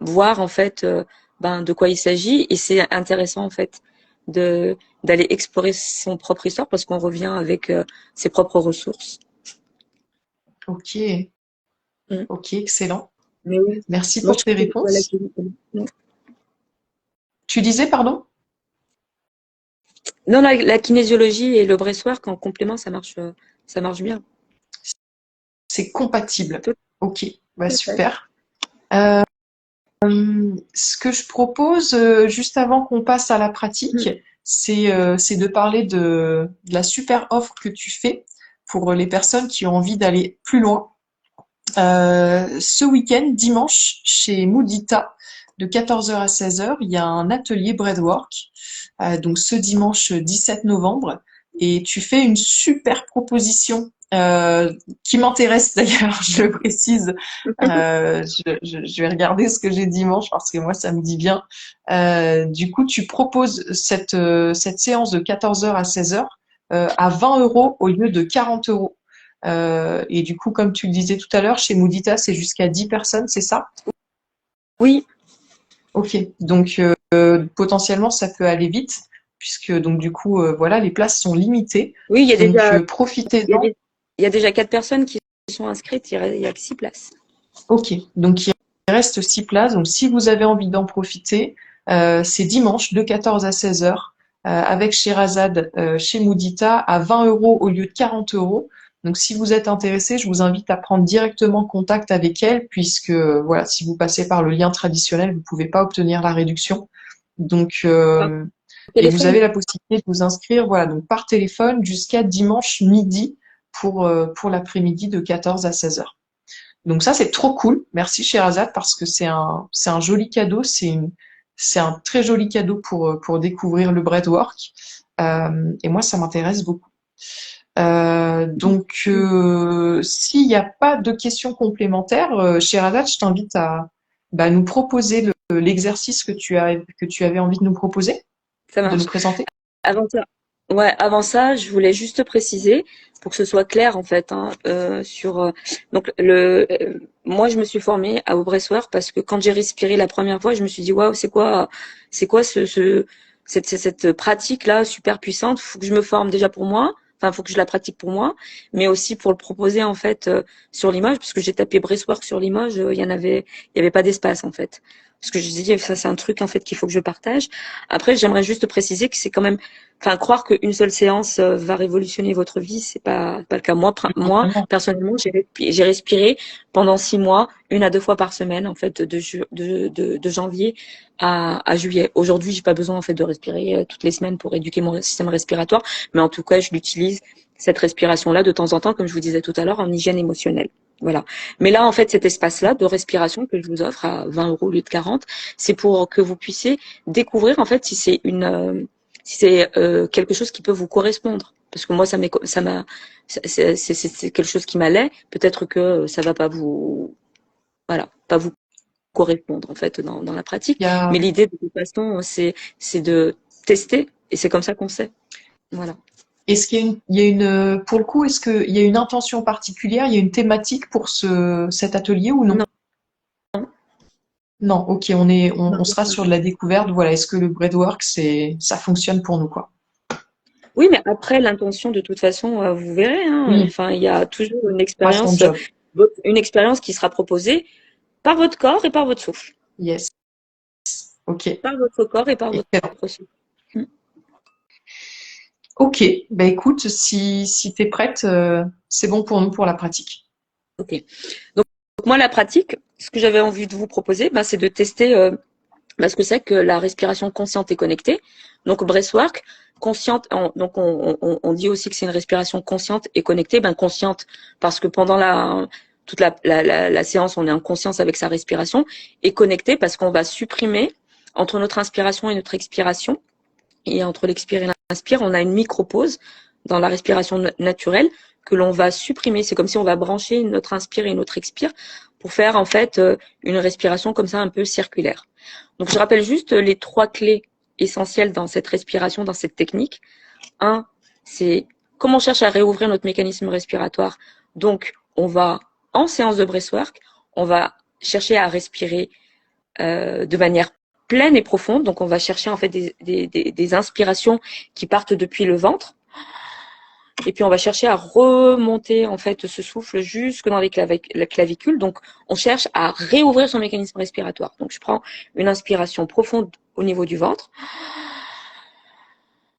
voir, en fait, de quoi il s'agit. Et c'est intéressant, en fait, d'aller explorer son propre histoire, parce qu'on revient avec ses propres ressources. Ok. Ok, excellent. Mais oui. Merci Moi, pour tes réponses. non, Tu disais, pardon? la kinésiologie et le breathwork en complément, ça marche bien. C'est compatible. Tout Ok, bah à fait. super. Ce que je propose, juste avant qu'on passe à la pratique, c'est de parler de la super offre que tu fais pour les personnes qui ont envie d'aller plus loin. Ce week-end, dimanche, chez Moudita, de 14h à 16h, il y a un atelier breathwork. Donc ce dimanche 17 novembre, et tu fais une super proposition qui m'intéresse d'ailleurs, je le précise. Je vais regarder ce que j'ai dimanche parce que moi ça me dit bien. Du coup, tu proposes cette séance de 14h à 16h à 20 € au lieu de 40 €. Et du coup, comme tu le disais tout à l'heure, chez Moudita, c'est jusqu'à 10 personnes, c'est ça? Oui, Ok, donc potentiellement ça peut aller vite, puisque donc du coup voilà, les places sont limitées, oui, donc il y a, profitez-en. il y a déjà 4 personnes qui sont inscrites, il y a que 6 places. Ok, donc il reste 6 places, donc si vous avez envie d'en profiter, c'est dimanche de 14 à 16 heures avec Sherazade chez Moudita à 20 € au lieu de 40 €. Donc si vous êtes intéressé, je vous invite à prendre directement contact avec elle, puisque voilà, si vous passez par le lien traditionnel, vous pouvez pas obtenir la réduction. Donc Par et vous téléphone. avez la possibilité de vous inscrire, voilà, donc par téléphone jusqu'à dimanche midi pour l'après-midi de 14 à 16 heures. Donc ça, c'est trop cool. Merci Sherazade parce que c'est un joli cadeau. C'est un très joli cadeau pour découvrir le breadwork. Et moi, ça m'intéresse beaucoup. S'il n'y a pas de questions complémentaires, Sherazade, je t'invite à nous proposer l'exercice que tu avais envie de nous proposer, Ça de nous marche. présenter. Avant ça, ouais, avant ça, je voulais juste préciser pour que ce soit clair en fait sur donc moi je me suis formée à Breathwork parce que quand j'ai respiré la première fois, je me suis dit waouh, c'est quoi cette pratique là super puissante, faut que je me forme déjà pour moi. Enfin, faut que je la pratique pour moi, mais aussi pour le proposer en fait sur l'image, parce que j'ai tapé Breathwork sur l'image, il y avait pas d'espace en fait. Parce que je disais ça c'est un truc en fait qu'il faut que je partage. Après, j'aimerais juste préciser que c'est quand même, enfin, croire qu'une seule séance va révolutionner votre vie, c'est pas le cas. Moi, Vraiment. personnellement, j'ai respiré pendant 6 mois, 1 à 2 fois par semaine, en fait, de janvier à juillet. Aujourd'hui, j'ai pas besoin, en fait, de respirer toutes les semaines pour éduquer mon système respiratoire, mais en tout cas, je l'utilise, cette respiration-là, de temps en temps, comme je vous disais tout à l'heure, en hygiène émotionnelle. Voilà. Mais là, en fait, cet espace-là de respiration que je vous offre à 20 € au lieu de 40, c'est pour que vous puissiez découvrir en fait si c'est quelque chose qui peut vous correspondre, parce que moi ça m'a c'est quelque chose qui m'allait, peut-être que ça va pas vous voilà pas vous correspondre en fait dans la pratique, Il y a, mais l'idée de toute façon c'est de tester et c'est comme ça qu'on sait, voilà. Est-ce qu'il y a il y a pour le coup, est-ce qu'il y a une intention particulière, il y a une thématique pour cet atelier ou non? Non, Non, ok, on sera sur de la découverte. Voilà, est-ce que le breadwork, ça fonctionne pour nous, quoi? oui, mais après l'intention de toute façon vous verrez hein, Oui, enfin il y a toujours pas son job. une expérience qui sera proposée par votre corps et par votre souffle. Yes, ok, Par votre corps et par votre excellent. souffle. Mm. Ok, bah écoute, si t'es prête, c'est bon pour nous pour la pratique. Ok. Donc moi la pratique, ce que j'avais envie de vous proposer, ben, c'est de tester ce que c'est que la respiration consciente et connectée. Donc breathwork, consciente. Donc on dit aussi que c'est une respiration consciente et connectée. Ben consciente parce que pendant toute la séance, on est en conscience avec sa respiration et connectée parce qu'on va supprimer entre notre inspiration et notre expiration. Et entre l'expire et l'inspire, on a une micro-pause dans la respiration naturelle que l'on va supprimer. C'est comme si on va brancher notre inspire et notre expire pour faire en fait une respiration comme ça un peu circulaire. Donc je rappelle juste les 3 clés essentielles dans cette respiration, dans cette technique. Un, c'est comment on cherche à réouvrir notre mécanisme respiratoire. Donc on va en séance de breathwork, on va chercher à respirer de manière pleine et profonde. Donc, on va chercher en fait des inspirations qui partent depuis le ventre. Et puis, on va chercher à remonter en fait ce souffle jusque dans la clavicule. Donc, on cherche à réouvrir son mécanisme respiratoire. Donc, je prends une inspiration profonde au niveau du ventre.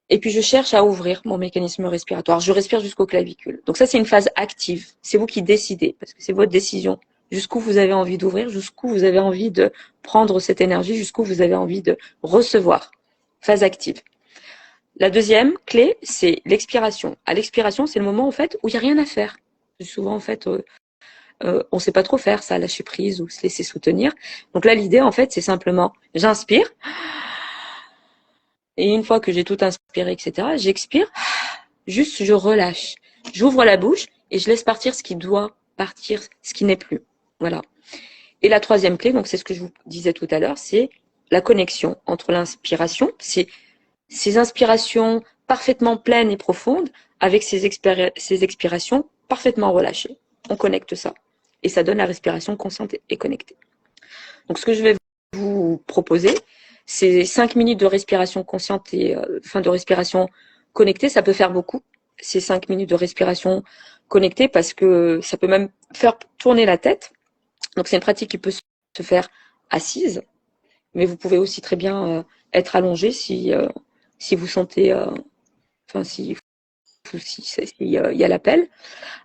Et puis, je cherche à ouvrir mon mécanisme respiratoire. Je respire jusqu'aux clavicules. Donc, ça, c'est une phase active. C'est vous qui décidez, parce que c'est votre décision. Jusqu'où vous avez envie d'ouvrir, jusqu'où vous avez envie de prendre cette énergie, jusqu'où vous avez envie de recevoir. Phase active. La deuxième clé, c'est l'expiration. À l'expiration, c'est le moment, en fait, où il n'y a rien à faire. Souvent, en fait, on sait pas trop faire ça, lâcher prise ou se laisser soutenir. Donc là, l'idée, en fait, c'est simplement, j'inspire. Et une fois que j'ai tout inspiré, etc., j'expire. Juste, je relâche. J'ouvre la bouche et je laisse partir ce qui doit partir, ce qui n'est plus. Voilà. Et la troisième clé, donc c'est ce que je vous disais tout à l'heure, c'est la connexion entre l'inspiration, c'est ces inspirations parfaitement pleines et profondes avec ces expirations parfaitement relâchées. On connecte ça. Et ça donne la respiration consciente et connectée. Donc ce que je vais vous proposer, c'est 5 minutes de respiration consciente et de respiration connectée. Ça peut faire beaucoup, ces 5 minutes de respiration connectée, parce que ça peut même faire tourner la tête. Donc c'est une pratique qui peut se faire assise, mais vous pouvez aussi très bien être allongé si vous sentez, si il y a l'appel.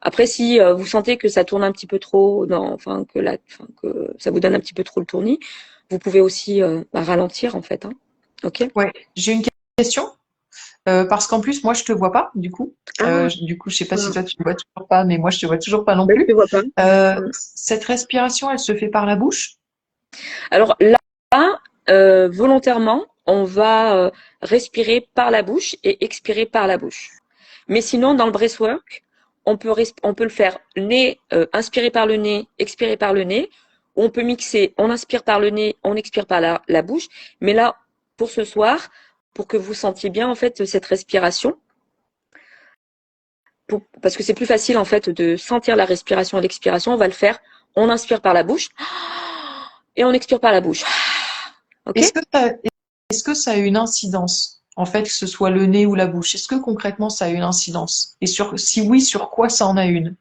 Après, si vous sentez que ça tourne un petit peu trop, que ça vous donne un petit peu trop le tournis, vous pouvez aussi ralentir en fait. Hein. Ok. Ouais, j'ai une question. Parce qu'en plus, moi, je te vois pas, du coup. Ah, Je sais pas si toi, tu me vois toujours pas, mais moi, je te vois toujours pas non je plus. ne vois pas. Cette respiration, elle se fait par la bouche? Alors là, volontairement, on va respirer par la bouche et expirer par la bouche. Mais sinon, dans le breathwork, on peut le faire inspirer par le nez, expirer par le nez. Ou on peut mixer, on inspire par le nez, on expire par la bouche. Mais là, pour ce soir, pour que vous sentiez bien en fait cette respiration, parce que c'est plus facile en fait de sentir la respiration et l'expiration, on va le faire. On inspire par la bouche et on expire par la bouche. Ok? Est-ce que ça a une incidence, en fait, que ce soit le nez ou la bouche? Est-ce que concrètement, ça a une incidence? Et si oui, sur quoi ça en a une?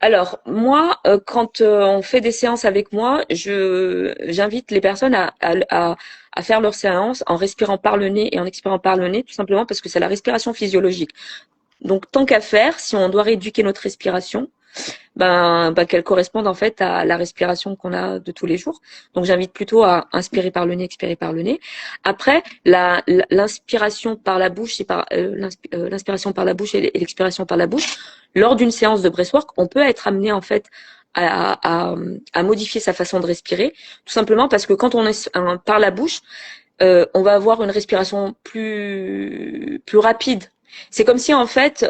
Alors, moi, quand on fait des séances avec moi, j'invite les personnes à faire leur séance en respirant par le nez et en expirant par le nez, tout simplement parce que c'est la respiration physiologique. Donc, tant qu'à faire, si on doit rééduquer notre respiration, qu'elle corresponde en fait à la respiration qu'on a de tous les jours. Donc, j'invite plutôt à inspirer par le nez, expirer par le nez. Après, l'inspiration par la bouche, l'inspiration par la bouche et l'expiration par la bouche. Lors d'une séance de breathwork, on peut être amené en fait à modifier sa façon de respirer, tout simplement parce que quand on est par la bouche, on va avoir une respiration plus rapide. C'est comme si en fait,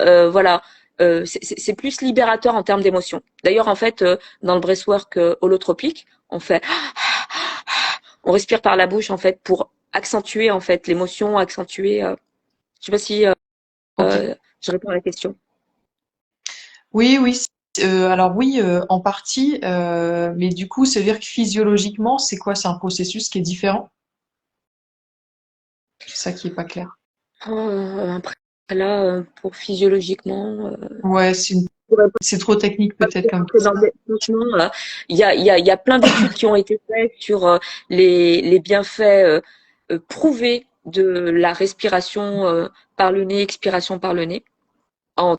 c'est plus libérateur en termes d'émotion. D'ailleurs, en fait, dans le breathwork holotropique, on respire par la bouche en fait pour accentuer en fait l'émotion, accentuer. Je sais pas si Ok. je réponds à la question. Oui, oui. Alors oui, en partie, mais du coup, ça veut dire que physiologiquement, c'est quoi? C'est un processus qui est différent? C'est ça qui est pas clair. Après là, pour physiologiquement, Ouais, je pourrais c'est trop technique pas peut-être trop comme rentrer dans question. franchement, il y a plein d'études qui ont été faites sur les bienfaits prouvés de la respiration par le nez, expiration par le nez, en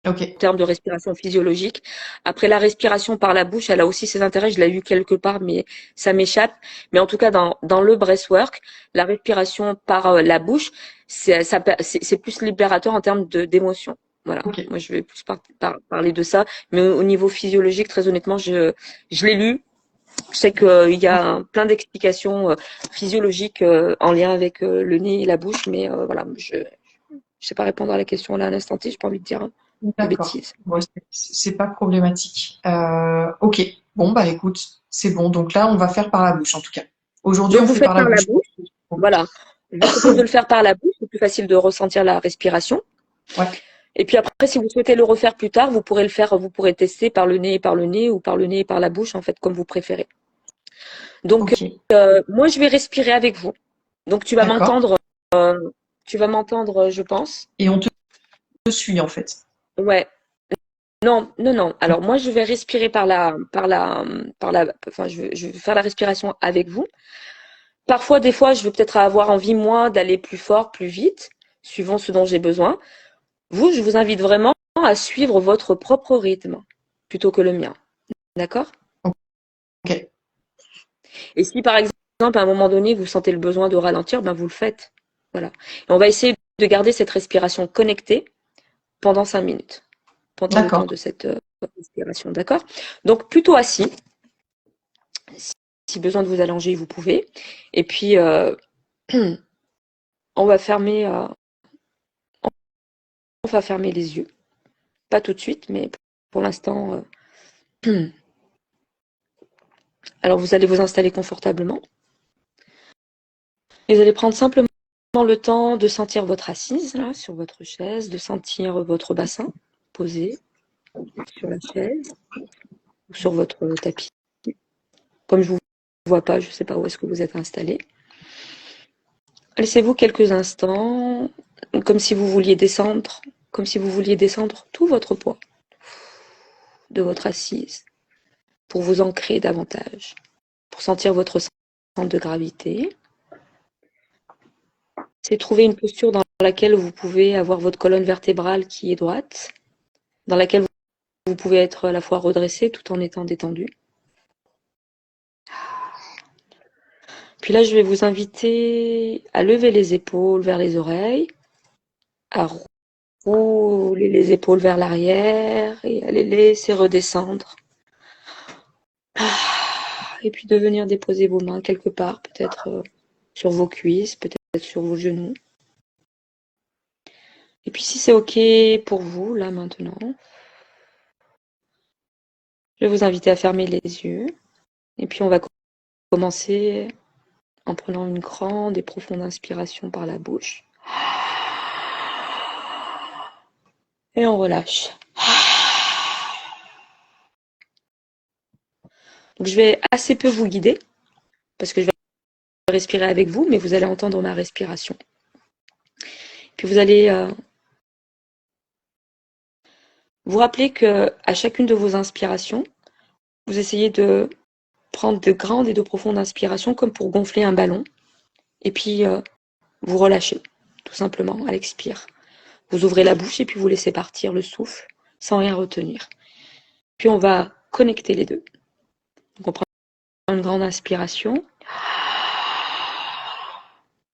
Ok. termes de respiration physiologique. Après, la respiration par la bouche, elle a aussi ses intérêts. Je l'ai lu quelque part, mais ça m'échappe. Mais en tout cas, dans le breathwork, la respiration par la bouche, c'est plus libérateur en termes d'émotion. Voilà. Ok. Moi, je vais plus parler de ça. Mais au niveau physiologique, très honnêtement, je l'ai lu. Je sais qu'il y a plein d'explications physiologiques en lien avec le nez et la bouche, mais voilà, je ne sais pas répondre à la question là à l'instant T. J'ai pas envie de dire de D'accord. bêtises. Bon, c'est pas problématique. Ok. Bon, bah écoute, c'est bon. Donc là, on va faire par la bouche en tout cas. Aujourd'hui, Donc on vous fait faites par la par la bouche. bouche, voilà. Je vous propose de le faire par la bouche, c'est plus facile de ressentir la respiration. Ouais. Et puis après, si vous souhaitez le refaire plus tard, vous pourrez le faire, vous pourrez tester par le nez et par le nez, ou par le nez et par la bouche, en fait, comme vous préférez. Donc Ok. moi, je vais respirer avec vous. Donc D'accord. tu vas m'entendre, je pense. Et on te suit en fait. Ouais. Non, non, non. Alors moi, je vais respirer enfin, je vais faire la respiration avec vous. Parfois, des fois, je vais peut-être avoir envie, moi, d'aller plus fort, plus vite, suivant ce dont j'ai besoin. Vous, je vous invite vraiment à suivre votre propre rythme plutôt que le mien. D'accord? Ok. Et si, par exemple, à un moment donné, vous sentez le besoin de ralentir, vous le faites. Voilà. Et on va essayer de garder cette respiration connectée pendant 5 minutes, pendant le temps D'accord. de cette respiration, d'accord? Donc plutôt assis. Si besoin de vous allonger, vous pouvez. Et puis on va fermer, les yeux. Pas tout de suite, mais pour l'instant. Alors vous allez vous installer confortablement. Et vous allez prendre simplement le temps de sentir votre assise là, sur votre chaise, de sentir votre bassin posé sur la chaise ou sur votre tapis. Comme je ne vous vois pas, je ne sais pas où est-ce que vous êtes installé. Laissez-vous quelques instants, comme si vous vouliez descendre, tout votre poids de votre assise pour vous ancrer davantage, pour sentir votre centre de gravité. C'est trouver une posture dans laquelle vous pouvez avoir votre colonne vertébrale qui est droite, dans laquelle vous pouvez être à la fois redressé tout en étant détendu. Puis là, je vais vous inviter à lever les épaules vers les oreilles, à rouler les épaules vers l'arrière et à les laisser redescendre. Et puis de venir déposer vos mains quelque part, peut-être sur vos cuisses, peut-être sur vos genoux. Et puis si c'est OK pour vous, là maintenant, je vais vous inviter à fermer les yeux. Et puis on va commencer en prenant une grande et profonde inspiration par la bouche. Et on relâche. Donc je vais assez peu vous guider, parce que je vais respirer avec vous, mais vous allez entendre ma respiration. Puis vous allez vous rappeler que à chacune de vos inspirations, vous essayez de prendre de grandes et de profondes inspirations comme pour gonfler un ballon. Et puis vous relâchez, tout simplement, à l'expire. Vous ouvrez la bouche et puis vous laissez partir le souffle sans rien retenir. Puis on va connecter les deux. Donc on prend une grande inspiration.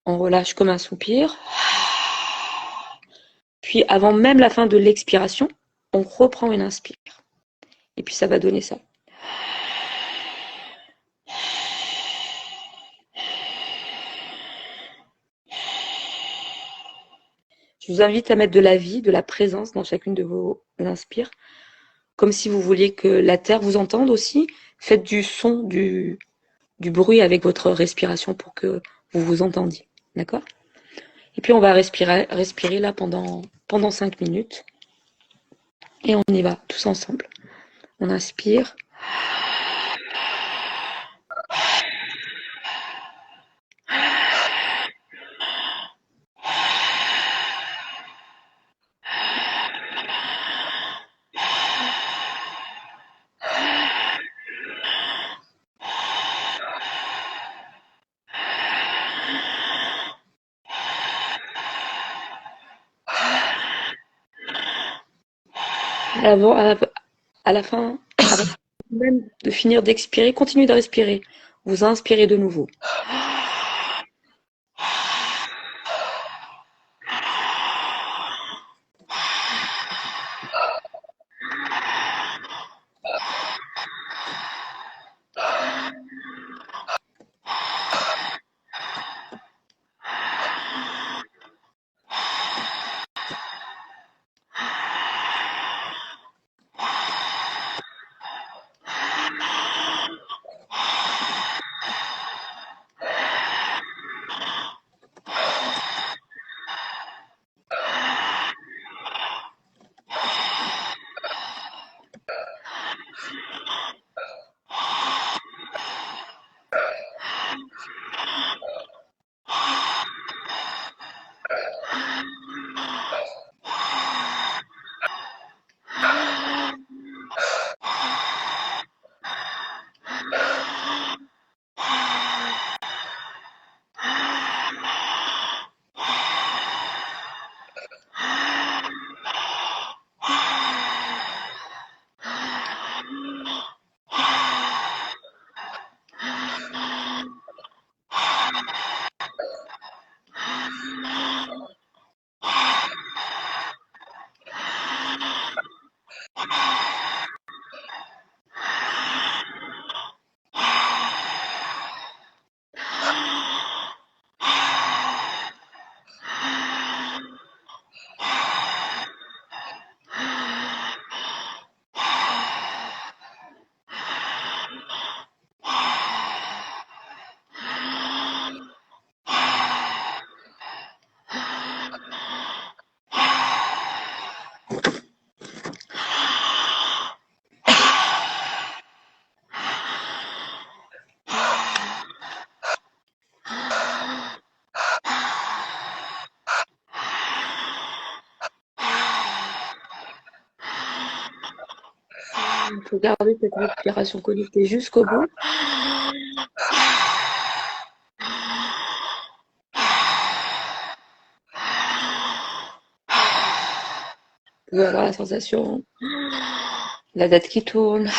On relâche comme un soupir. Puis avant même la fin de l'expiration, on reprend une inspire. Et puis ça va donner ça. Je vous invite à mettre de la vie, de la présence dans chacune de vos inspires, comme si vous vouliez que la terre vous entende aussi. Faites du son, du bruit avec votre respiration pour que vous vous entendiez. D'accord? Et puis on va respirer là pendant 5 minutes. Et on y va tous ensemble. On inspire. À la fin, avant même de finir d'expirer, continuez de respirer. Vous inspirez de nouveau. Il faut garder cette respiration connectée jusqu'au bout. Vous pouvez avoir la sensation, la tête qui tourne.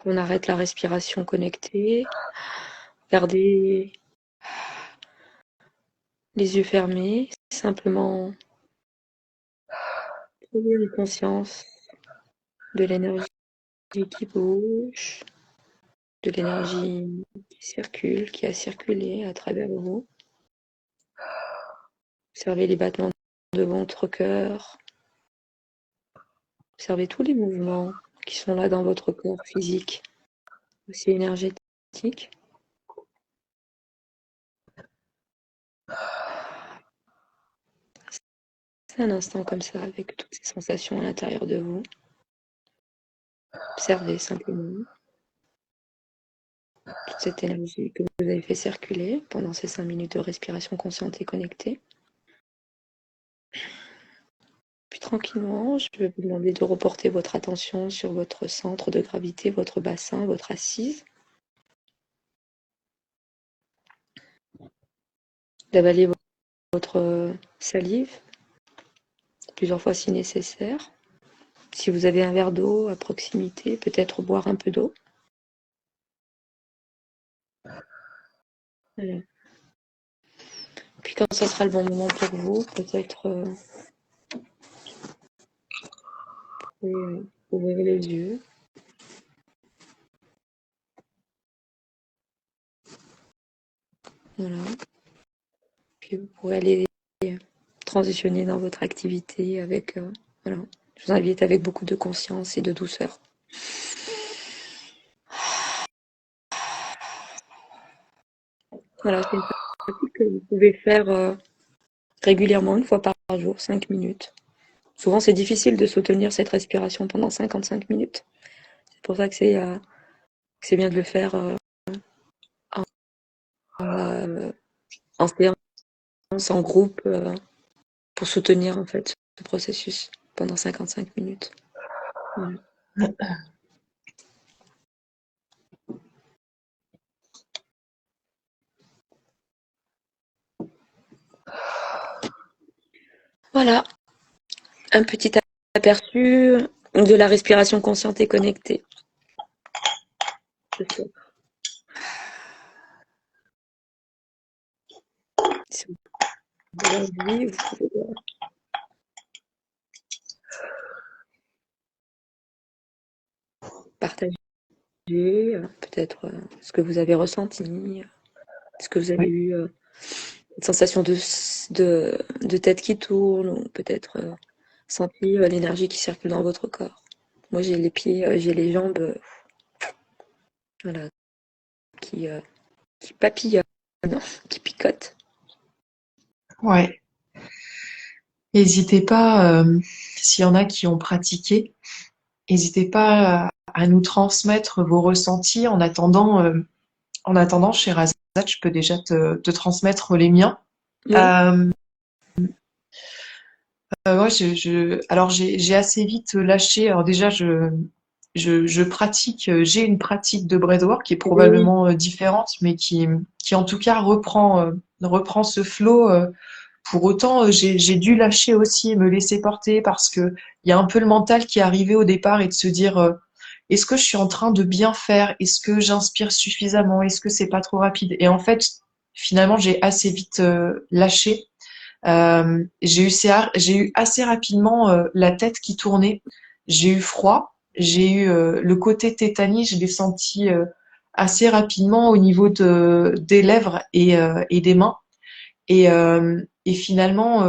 On arrête la respiration connectée. Gardez les yeux fermés. Simplement prenez une conscience de l'énergie qui bouge, de l'énergie qui circule, qui a circulé à travers vous. Observez les battements de votre cœur. Observez tous les mouvements qui sont là dans votre corps physique, aussi énergétique. C'est un instant comme ça, avec toutes ces sensations à l'intérieur de vous. Observez simplement toute cette énergie que vous avez fait circuler pendant ces 5 minutes de respiration consciente et connectée. Puis tranquillement, je vais vous demander de reporter votre attention sur votre centre de gravité, votre bassin, votre assise. D'avaler votre salive plusieurs fois si nécessaire. Si vous avez un verre d'eau à proximité, peut-être boire un peu d'eau. Voilà. Puis quand ce sera le bon moment pour vous, peut-être ouvrir les yeux. Voilà. Puis vous pourrez aller transitionner dans votre activité avec, voilà. Je vous invite avec beaucoup de conscience et de douceur. Voilà, c'est une pratique que vous pouvez faire régulièrement, une fois par jour, 5 minutes. Souvent, c'est difficile de soutenir cette respiration pendant 55 minutes. C'est pour ça que c'est bien de le faire en séance en groupe pour soutenir en fait ce processus pendant 55 minutes. Voilà. Voilà, un petit aperçu de la respiration consciente et connectée. Si vous avez envie, vous pouvez partager peut-être ce que vous avez ressenti, est-ce que vous avez Oui. eu une sensation de tête qui tourne ou peut-être senti l'énergie qui circule dans votre corps. Moi, j'ai les pieds, j'ai les jambes voilà, qui, qui papillonnent, qui picotent. Ouais. N'hésitez pas, s'il y en a qui ont pratiqué, n'hésitez pas à nous transmettre vos ressentis. En attendant, cher Azad, je peux déjà te transmettre les miens. Oui, Euh, ouais, alors j'ai assez vite lâché. Alors déjà, je pratique, j'ai une pratique de breathwork qui est oui, probablement différente, mais qui en tout cas reprend ce flow. Pour autant, j'ai dû lâcher aussi et me laisser porter parce que il y a un peu le mental qui est arrivé au départ et de se dire est-ce que je suis en train de bien faire? Est-ce que j'inspire suffisamment? Est-ce que c'est pas trop rapide? Et en fait, finalement, j'ai assez vite lâché. J'ai eu assez rapidement la tête qui tournait. J'ai eu froid. J'ai eu le côté tétanie, je l'ai senti assez rapidement au niveau des lèvres et des mains. Et finalement,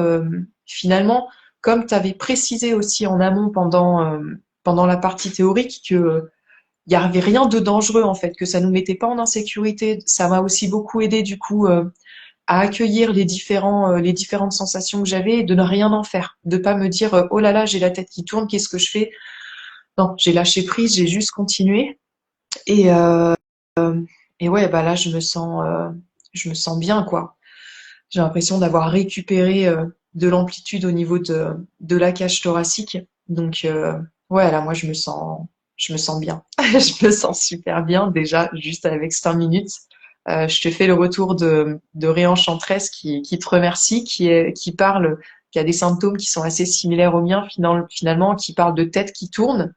comme tu avais précisé aussi en amont pendant la partie théorique que il y avait rien de dangereux en fait, que ça nous mettait pas en insécurité, ça m'a aussi beaucoup aidé du coup à accueillir les différentes sensations que j'avais et de ne rien en faire, de pas me dire oh là là j'ai la tête qui tourne, qu'est-ce que je fais? Non, j'ai lâché prise, j'ai juste continué et euh, et ouais bah là je me sens bien quoi. J'ai l'impression d'avoir récupéré de l'amplitude au niveau de la cage thoracique. Donc ouais là moi je me sens bien. Je me sens super bien déjà juste avec 5 minutes. Je te fais le retour de Réenchantresse qui te remercie, qui parle, qui a des symptômes qui sont assez similaires aux miens finalement, qui parle de tête qui tourne,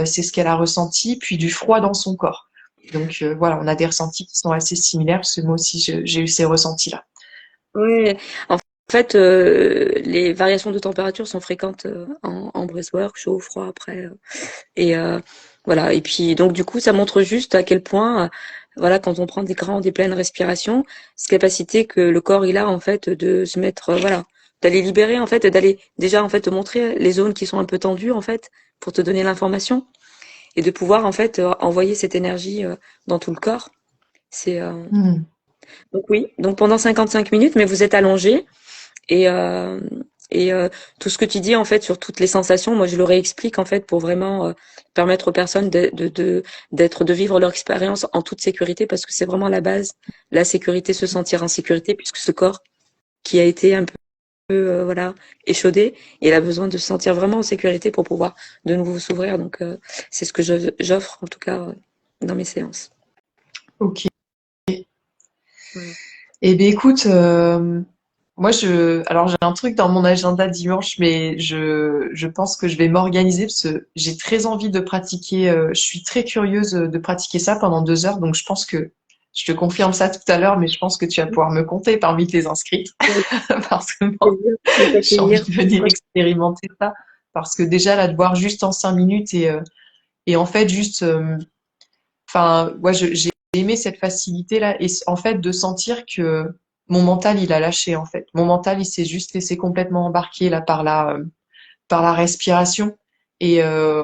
c'est ce qu'elle a ressenti, puis du froid dans son corps. Donc voilà, on a des ressentis qui sont assez similaires, parce que moi aussi j'ai eu ces ressentis-là. oui. En fait, les variations de température sont fréquentes en breathwork, chaud, froid après. Et voilà. Et puis donc du coup, ça montre juste à quel point, voilà, quand on prend des pleines respirations, cette capacité que le corps il a en fait de se mettre, voilà, d'aller libérer en fait, d'aller déjà en fait te montrer les zones qui sont un peu tendues en fait pour te donner l'information et de pouvoir en fait envoyer cette énergie dans tout le corps. C'est Hmm. donc oui. Donc pendant 55 minutes, mais vous êtes allongé et tout ce que tu dis en fait sur toutes les sensations, moi je le réexplique en fait pour vraiment permettre aux personnes de vivre leur expérience en toute sécurité parce que c'est vraiment la base, la sécurité, se sentir en sécurité puisque ce corps qui a été un peu voilà échaudé, il a besoin de se sentir vraiment en sécurité pour pouvoir de nouveau s'ouvrir. Donc c'est ce que j'offre en tout cas dans mes séances. Ok. Voilà. Eh bien, écoute, moi, alors j'ai un truc dans mon agenda dimanche, mais je pense que je vais m'organiser parce que j'ai très envie de pratiquer. Je suis très curieuse de pratiquer ça pendant 2 heures, donc je pense que je te confirme ça tout à l'heure, mais je pense que tu vas pouvoir me compter parmi tes inscrites parce que moi, Plaisir de j'ai envie t'accueillir. de venir expérimenter ça parce que déjà là, de voir juste en 5 minutes et en fait juste enfin, ouais, j'ai aimé cette facilité-là et en fait de sentir que mon mental il a lâché en fait. Mon mental il s'est juste laissé complètement embarquer là par la respiration et euh,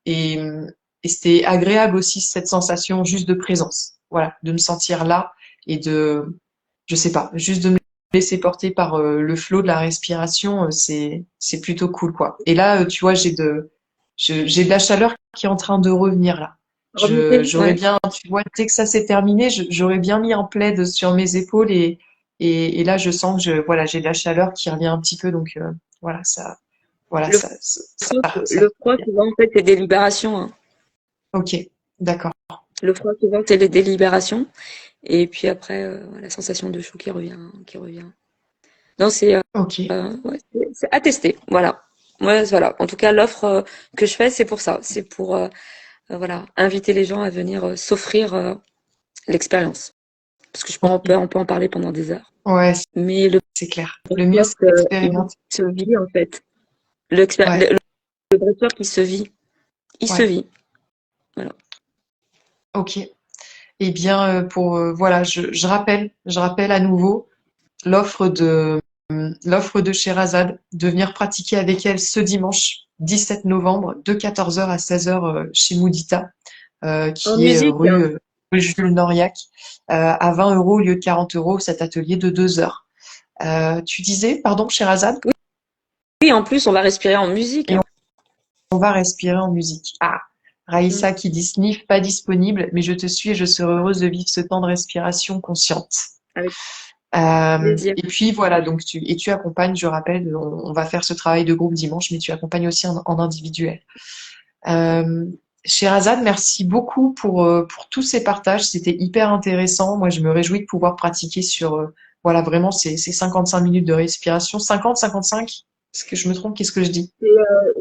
et, et c'était agréable aussi cette sensation juste de présence. Voilà, de me sentir là et je sais pas, juste de me laisser porter par le flot de la respiration, c'est plutôt cool quoi. Et là, tu vois, j'ai de la chaleur qui est en train de revenir là. Remontez, J'aurais ouais. bien, tu vois, dès que ça s'est terminé, j'aurais bien mis un plaid sur mes épaules Et là, je sens que voilà, j'ai de la chaleur qui revient un petit peu, donc voilà, voilà, Le ça. le froid, souvent, en fait, c'est des libérations, hein. Ok, d'accord. Le froid, souvent, c'est des délibérations. Et puis après, la sensation de chaud qui revient. Non, Ok, ouais, c'est à tester. Voilà. Ouais, voilà. En tout cas, l'offre que je fais, c'est pour ça. C'est pour voilà, inviter les gens à venir s'offrir l'expérience. Parce que ok. on peut en parler pendant des heures. Ouais, Mais le c'est clair. Le mieux, c'est breathwork, il d'expérimenter. se vit en fait. Ouais, Le breathwork, il se vit. Il se ouais. vit. Voilà. Ok. Eh bien, voilà, je rappelle à nouveau l'offre l'offre de Sherazade de venir pratiquer avec elle ce dimanche 17 novembre de 14 heures à 16 heures chez Moudita, En qui est musique, hein. rue Jules Noriac, à 20 € au lieu de 40 € cet atelier de 2 heures. Tu disais, pardon, Sherazade, Oui, oui, en plus, on va respirer en musique, et hein. on va respirer en musique. Ah, Mm. Raïssa qui dit sniff, pas disponible, mais je te suis et je serai heureuse de vivre ce temps de respiration consciente. Avec plaisir. Et puis voilà, donc tu accompagnes, je rappelle, on va faire ce travail de groupe dimanche, mais tu accompagnes aussi en individuel. Euh, Sherazade, merci beaucoup pour tous ces partages, c'était hyper intéressant. Moi, je me réjouis de pouvoir pratiquer sur voilà vraiment ces 55 minutes de respiration. 50, 55? Est-ce que je me trompe? Qu'est-ce que je dis?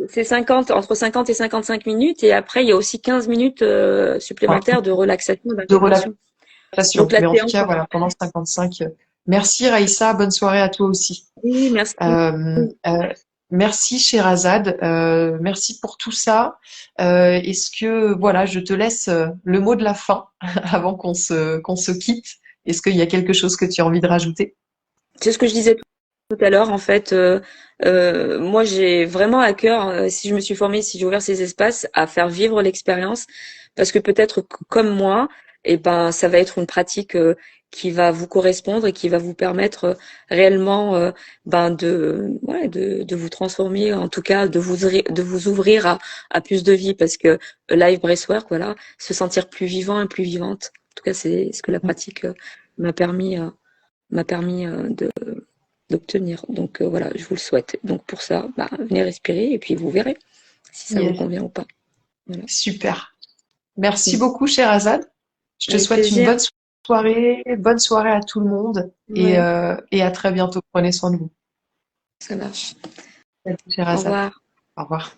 C'est 50, entre 50 et 55 minutes. Et après, il y a aussi 15 minutes Ouais, supplémentaires de relaxation et de d'intégration. Donc, la mais en tout séance, cas, voilà, pendant 55. Merci Raïssa, bonne soirée à toi aussi. oui, merci. Euh, euh, merci Sherazade, merci pour tout ça. Est-ce que voilà, je te laisse le mot de la fin avant qu'on se quitte. Est-ce qu'il y a quelque chose que tu as envie de rajouter? C'est ce que je disais tout à l'heure. En fait, moi, j'ai vraiment à cœur, si je me suis formée, si j'ai ouvert ces espaces, à faire vivre l'expérience. Parce que peut-être comme moi, eh ben, ça va être une pratique qui va vous correspondre et qui va vous permettre réellement ben ouais, de vous transformer, en tout cas de vous ouvrir à plus de vie. Parce que live breathwork, voilà, se sentir plus vivant et plus vivante. En tout cas, c'est ce que la pratique m'a permis, euh, m'a permis d'obtenir. Donc voilà, je vous le souhaite. Donc pour ça, bah, venez respirer et puis vous verrez si ça vous Yes. convient ou pas. Voilà. Super. Merci Mm. beaucoup Sherazade. Je te Avec souhaite une plaisir. bonne soirée à tout le monde Ouais, et à très bientôt. Prenez soin de vous. ça marche. Salut Au Sherazade. revoir. Au revoir.